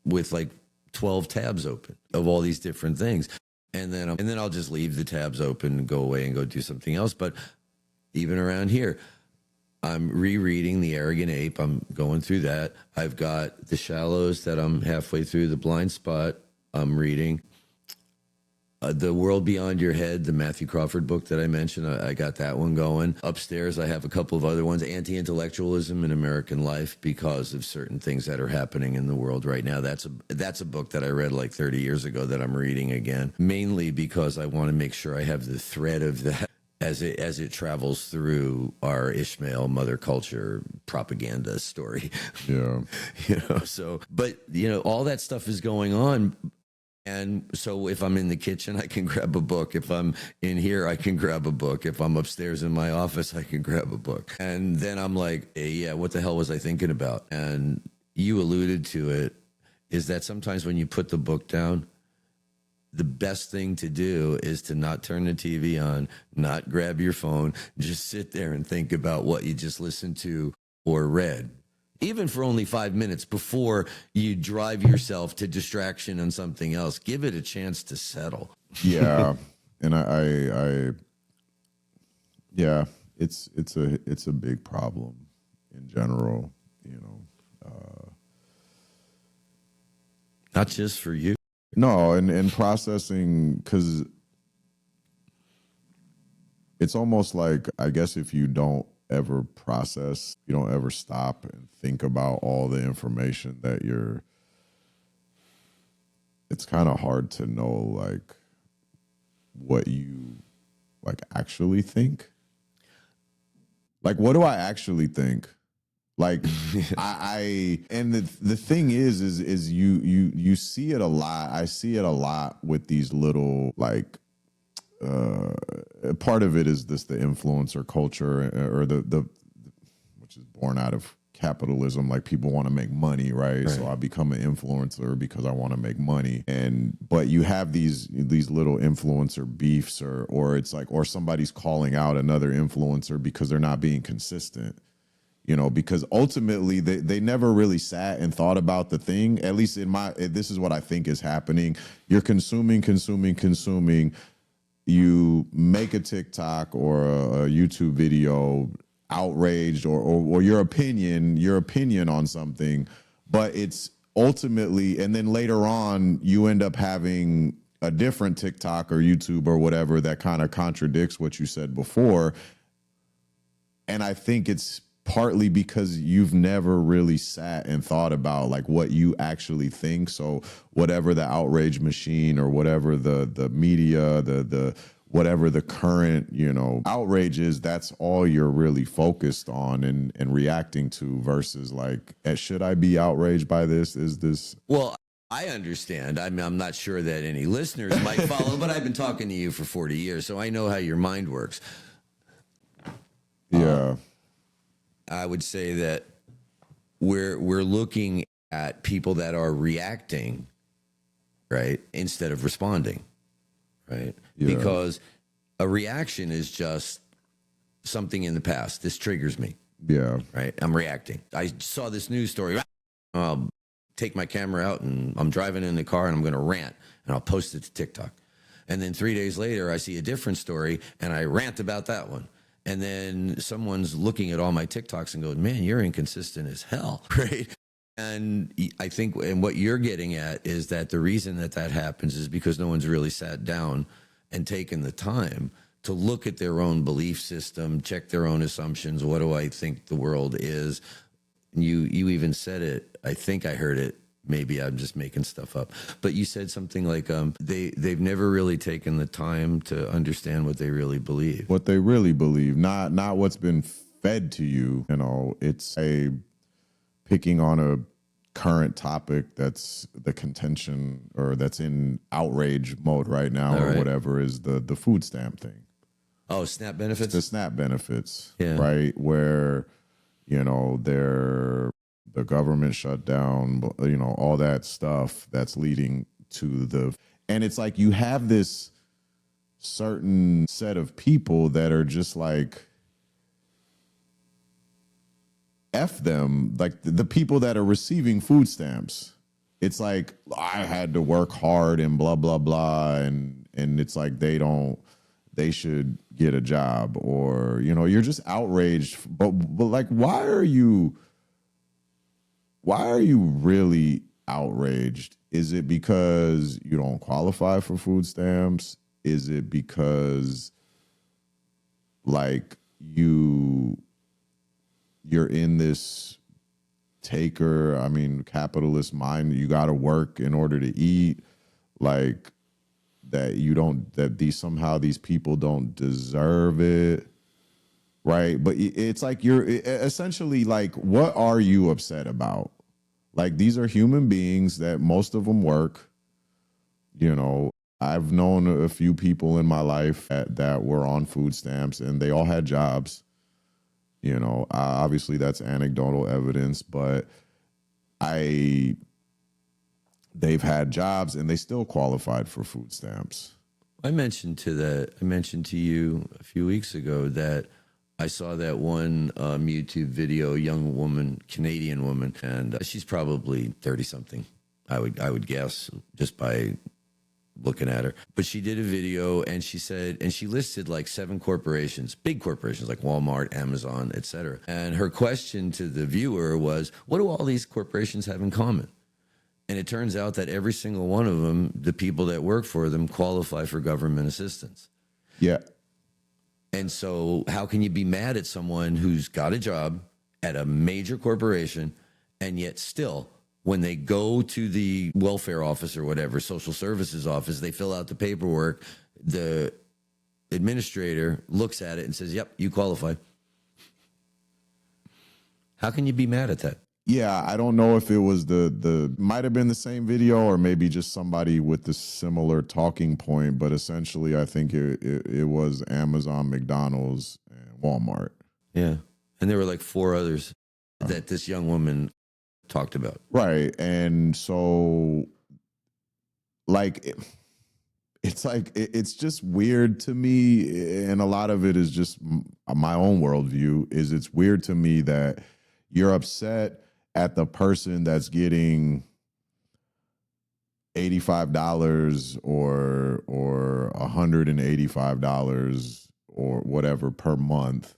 with like 12 tabs open of all these different things. And then I'll just leave the tabs open and go away and go do something else. But even around here, I'm rereading The Arrogant Ape. I'm going through that. I've got The Shallows that I'm halfway through. The Blind Spot I'm reading. The World Beyond Your Head, the Matthew Crawford book that I mentioned, I got that one going. Upstairs, I have a couple of other ones. Anti-intellectualism in American Life, because of certain things that are happening in the world right now. That's a book that I read like 30 years ago that I'm reading again, mainly because I want to make sure I have the thread of that as it travels through our Ishmael mother culture propaganda story. Yeah. So, but all that stuff is going on. And so if I'm in the kitchen, I can grab a book. If I'm in here, I can grab a book. If I'm upstairs in my office, I can grab a book. And then I'm like, hey, yeah, what the hell was I thinking about? And you alluded to it, is that sometimes when you put the book down, the best thing to do is to not turn the TV on, not grab your phone, just sit there and think about what you just listened to or read. Even for only 5 minutes before you drive yourself to distraction on something else. Give it a chance to settle. Yeah. And I yeah, it's a big problem in general, Not just for you. No, and processing, because it's almost like, I guess, if you don't ever process, you don't ever stop and think about all the information that it's kind of hard to know like what you like actually think. Like, what do I actually think? Like, I and the thing is you see it a lot. I see it a lot with these little like, part of it is the influencer culture, or the which is born out of capitalism. Like, people want to make money, right? So I become an influencer because I want to make money. But you have these little influencer beefs, or it's like, or somebody's calling out another influencer because they're not being consistent. Because ultimately they never really sat and thought about the thing. At least this is what I think is happening. You're consuming. You make a TikTok or a YouTube video, outraged, or your opinion on something, but it's ultimately, and then later on you end up having a different TikTok or YouTube or whatever that kind of contradicts what you said before. And I think it's partly because you've never really sat and thought about like what you actually think. So whatever the outrage machine, or whatever the media, the whatever the current, outrage is, that's all you're really focused on and reacting to, versus like, should I be outraged by this? Is this... Well, I understand. I'm not sure that any listeners might follow, but I've been talking to you for 40 years, so I know how your mind works. Yeah. I would say that we're looking at people that are reacting, right, instead of responding, right? Yeah. Because a reaction is just something in the past. This triggers me. Yeah. Right? I'm reacting. I saw this news story. I'll take my camera out and I'm driving in the car and I'm going to rant and I'll post it to TikTok. And then 3 days later, I see a different story and I rant about that one. And then someone's looking at all my TikToks and goes, man, you're inconsistent as hell, right? And I think, and what you're getting at is that the reason that happens is because no one's really sat down and taken the time to look at their own belief system, check their own assumptions. What do I think the world is? You even said it. I think I heard it. Maybe I'm just making stuff up. But you said something like they've never really taken the time to understand what they really believe. What they really believe, not what's been fed to you. It's a picking on a current topic that's the contention, or that's in outrage mode right now, or whatever, is the food stamp thing. Oh, SNAP benefits? The SNAP benefits, yeah. Right? Where, the government shut down, all that stuff that's leading to and it's like you have this certain set of people that are just like, F them, like the people that are receiving food stamps. It's like, I had to work hard and blah, blah, blah. And it's like, they should get a job, or, you're just outraged. But like, why are you really outraged? Is it because you don't qualify for food stamps? Is it because like you're in this capitalist mind, you got to work in order to eat, like these people don't deserve it, right? But it's like you're essentially like, what are you upset about? Like, these are human beings that most of them work. I've known a few people in my life that were on food stamps, and they all had jobs. Obviously that's anecdotal evidence, but they've had jobs and they still qualified for food stamps. I mentioned to you a few weeks ago that I saw that one YouTube video, young woman, Canadian woman, and she's probably 30 something. I would guess just by looking at her. But she did a video and she said, and she listed like 7 corporations, big corporations like Walmart, Amazon, etc. And her question to the viewer was, what do all these corporations have in common? And it turns out that every single one of them, the people that work for them, qualify for government assistance. Yeah. And so how can you be mad at someone who's got a job at a major corporation and yet still, when they go to the welfare office or whatever, social services office, they fill out the paperwork, the administrator looks at it and says, yep, you qualify. How can you be mad at that? Yeah, I don't know if it was might have been the same video or maybe just somebody with the similar talking point, but essentially I think it was Amazon, McDonald's, and Walmart. Yeah. And there were like 4 others that this young woman talked about. Right. And so like it's just weird to me, and a lot of it is just my own worldview. It's weird to me that you're upset at the person that's getting $85 or $185 or whatever per month,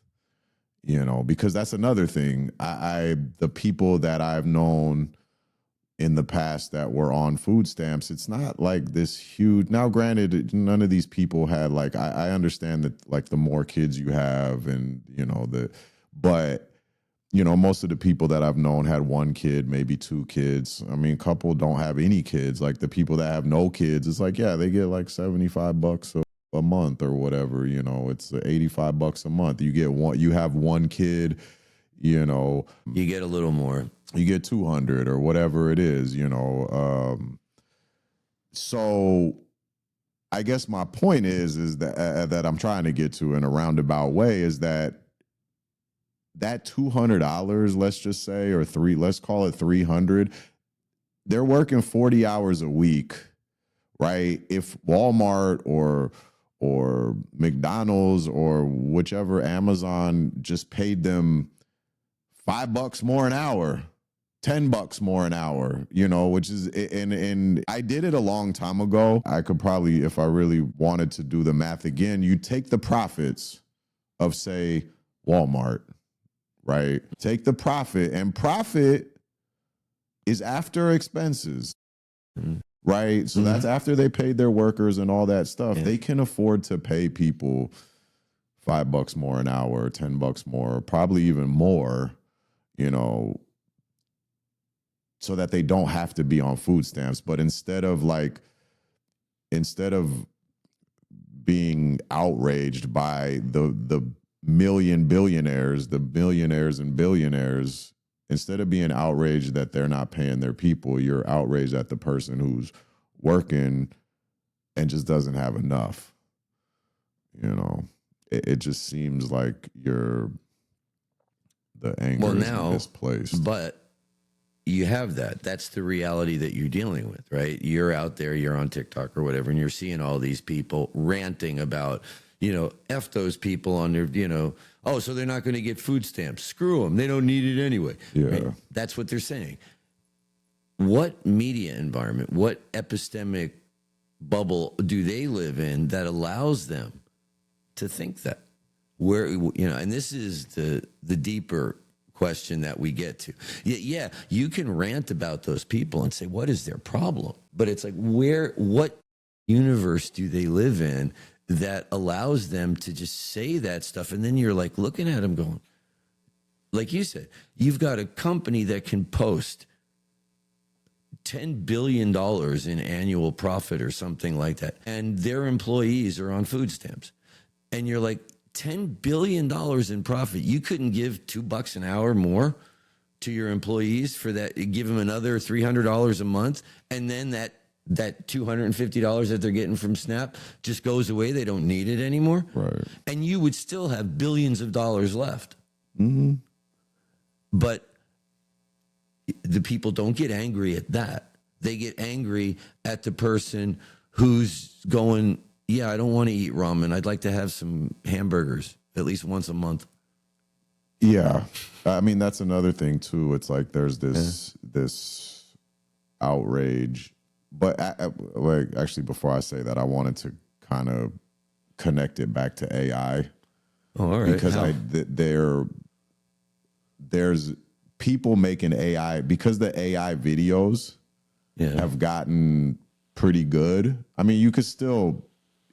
because that's another thing. The people that I've known in the past that were on food stamps, it's not like this huge. Now, granted, none of these people had like, I understand that like the more kids you have and, but most of the people that I've known had 1 kid, maybe 2 kids. I mean, a couple don't have any kids. Like the people that have no kids, it's like, yeah, they get like $75 a month or whatever, it's $85 a month. You have 1 kid, you get a little more. You get 200 or whatever it is, so I guess my point is that I'm trying to get to in a roundabout way is that $200, let's just say, or let's call it 300, they're working 40 hours a week, right? If Walmart or McDonald's or whichever, Amazon just paid them $5 more an hour, $10 more an hour, which is, and I did it a long time ago. I could probably, if I really wanted to do the math again, you take the profits of, say, Walmart, right? Take the profit, and profit is after expenses, right? So that's after they paid their workers and all that stuff. Yeah. They can afford to pay people $5 more an hour, $10 more, probably even more, so that they don't have to be on food stamps. But instead of being outraged by the billionaires and billionaires, instead of being outraged that they're not paying their people, you're outraged at the person who's working and just doesn't have enough. It just seems like the anger is misplaced. But you have that. That's the reality that you're dealing with, right? You're out there, you're on TikTok or whatever, and you're seeing all these people ranting about, F those people on their, oh, so they're not going to get food stamps. Screw them. They don't need it anyway. Yeah. Right? That's what they're saying. What media environment, what epistemic bubble do they live in that allows them to think that? And this is the deeper question that we get to. Yeah, you can rant about those people and say, what is their problem? But it's like, what universe do they live in that allows them to just say that stuff? And then you're like looking at them going, like you said, you've got a company that can post $10 billion in annual profit or something like that, and their employees are on food stamps. And you're like, $10 billion in profit. You couldn't give $2 an hour more to your employees for that, give them another $300 a month, and then that $250 that they're getting from SNAP just goes away. They don't need it anymore. Right. And you would still have billions of dollars left. Mm-hmm. But the people don't get angry at that. They get angry at the person who's going, yeah, I don't want to eat ramen. I'd like to have some hamburgers at least once a month. Yeah. I mean, that's another thing too. It's like there's this outrage. But like, actually, before I say that, I wanted to kind of connect it back to AI. Oh, all right. Because there's people making AI, because the AI videos have gotten pretty good. I mean, you could still,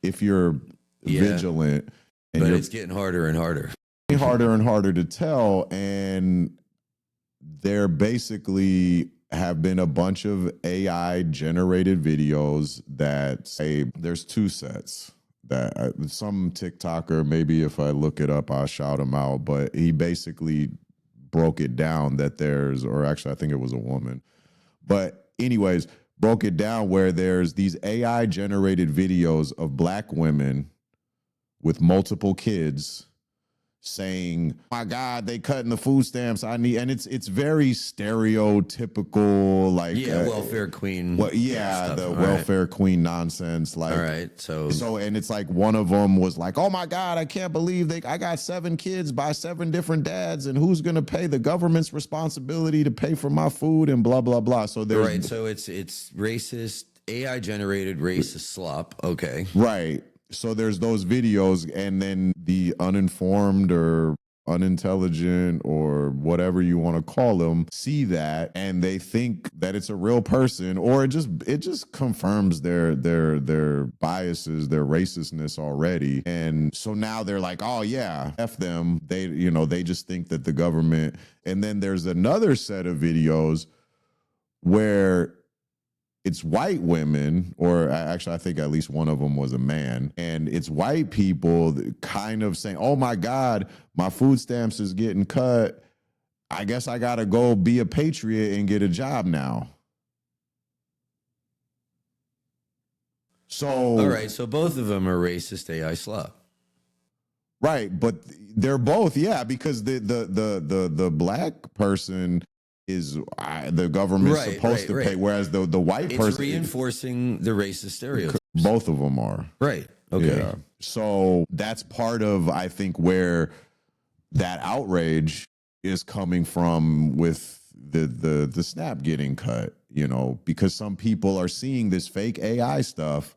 if you're vigilant, and but it's getting harder and harder. Harder and harder to tell. And there basically have been a bunch of AI generated videos that say there's two sets. That some TikToker, maybe if I look it up, I'll shout him out. But he basically broke it down that there's, or actually, I think it was a woman. But anyways, broke it down where there's these AI generated videos of black women with multiple kids saying, my God, they cutting the food stamps. I need, and it's very stereotypical, like welfare queen. The welfare queen nonsense. Like, all right, so and it's like one of them was like, oh my God, I can't believe I got 7 kids by 7 different dads, and who's gonna pay? The government's responsibility to pay for my food and blah blah blah. So there's so it's racist, AI generated racist slop. Okay, right. So there's those videos, and then the uninformed or unintelligent or whatever you want to call them see that, and they think that it's a real person, or it just confirms their biases, their racistness already. And so now they're like, oh yeah, F them. They just think that the government. And then there's another set of videos where it's white women, or actually, I think at least one of them was a man. And it's white people kind of saying, oh my God, my food stamps is getting cut. I guess I got to go be a patriot and get a job now. So, all right. So both of them are racist AI slop. Right. But they're both, because the black person is the government's supposed to pay, whereas the white person... It's reinforcing the racist stereotypes. Both of them are. Right. Okay. Yeah. So that's part of, I think, where that outrage is coming from with the SNAP getting cut, because some people are seeing this fake AI stuff,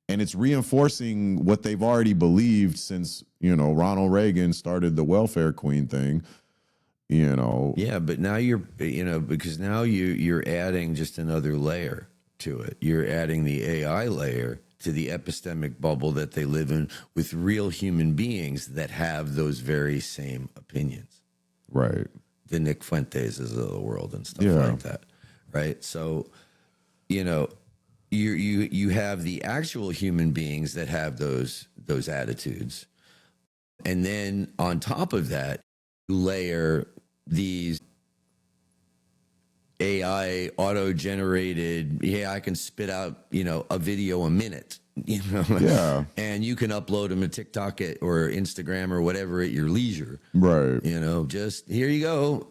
and it's reinforcing what they've already believed since, Ronald Reagan started the welfare queen thing. Yeah, but now because now you're adding just another layer to it. You're adding the AI layer to the epistemic bubble that they live in with real human beings that have those very same opinions. Right. The Nick Fuentes of the world and stuff like that. Right. So, you have the actual human beings that have those attitudes. And then on top of that, you layer these AI auto-generated, I can spit out, a video a minute, and you can upload them to TikTok or Instagram or whatever at your leisure. Right. Just here you go,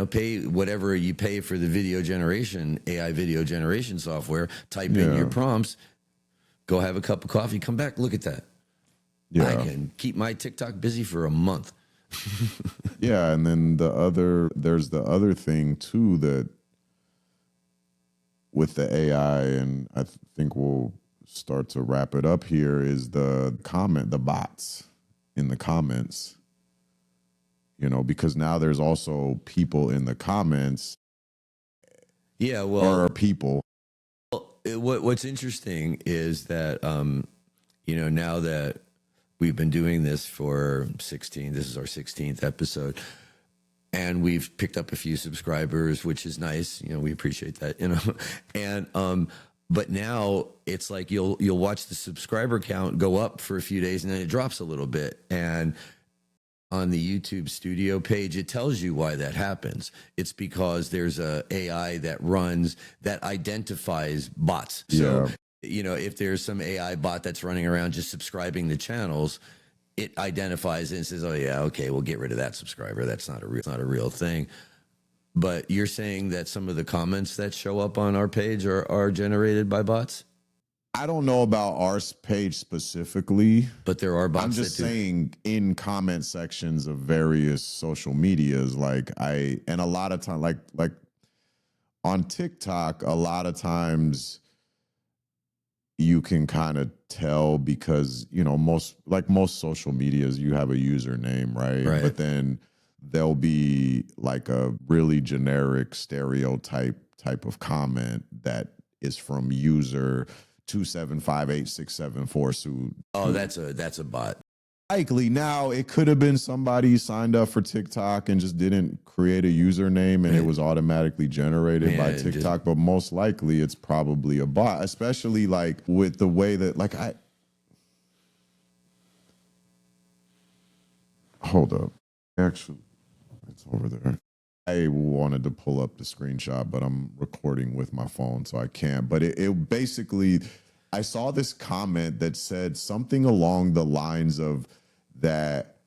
pay whatever you pay for the video generation, AI video generation software, type in your prompts, go have a cup of coffee, come back, look at that. I can keep my TikTok busy for a month. And then there's the other thing too, that with the AI, and I think we'll start to wrap it up here, is the bots in the comments. you know, because now there's also people in the comments. Yeah, well, or people. What's interesting is that, you know, now that we've been doing this for 16, this is our 16th episode, and we've picked up a few subscribers, which is nice. You know, we appreciate that, you know, and, but now it's like you'll watch the subscriber count go up for a few days and then it drops a little bit. And on the YouTube studio page, it tells you why that happens. It's because there's a AI that identifies bots. So, you know, if there's some AI bot that's running around just subscribing to channels, it identifies it and says, oh yeah, okay, we'll get rid of that subscriber. That's not a real thing. But you're saying that some of the comments that show up on our page are generated by bots? I don't know about our page specifically, but there are bots. I'm just saying in comment sections of various social medias, and a lot of time, like on TikTok, a lot of times you can kind of tell because, you know, most social medias, you have a username, right? But then there'll be like a really generic stereotype type of comment that is from user 2758674. Oh, that's a bot. Likely. Now, it could have been somebody signed up for TikTok and just didn't create a username and it was automatically generated by TikTok, but most likely it's probably a bot, especially like with the way that hold up. Actually, it's over there. I wanted to pull up the screenshot, but I'm recording with my phone, so I can't. But it basically, I saw this comment that said something along the lines of that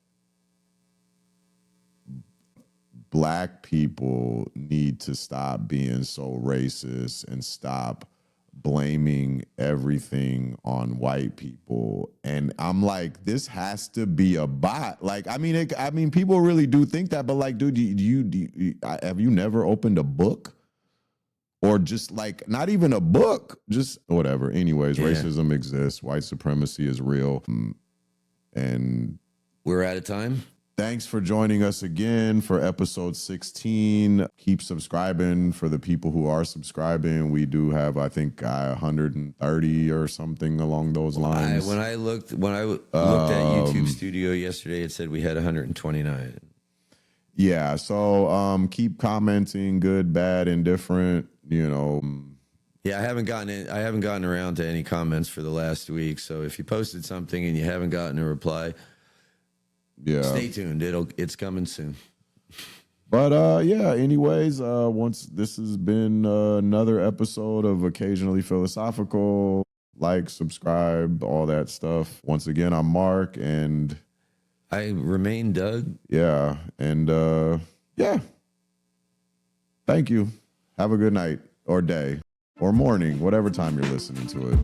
Black people need to stop being so racist and stop blaming everything on white people. And I'm like, this has to be a bot. Like, I mean, people really do think that, but like, dude, have you never opened a book? Or just like, not even a book, just whatever. Anyways, racism exists. White supremacy is real. And we're out of time. Thanks for joining us again for episode 16. Keep subscribing for the people who are subscribing. We do have, I think, 130 or something along those lines. When I looked at YouTube Studio yesterday, it said we had 129. Yeah, so keep commenting, good, bad, indifferent, you know. Yeah, I haven't gotten around to any comments for the last week. So if you posted something and you haven't gotten a reply, stay tuned. It's coming soon. But anyways, once this has been another episode of Occasionally Philosophical. Like, subscribe, all that stuff. Once again, I'm Mark, and I remain Doug. Yeah, and thank you. Have a good night or day or morning, whatever time you're listening to it.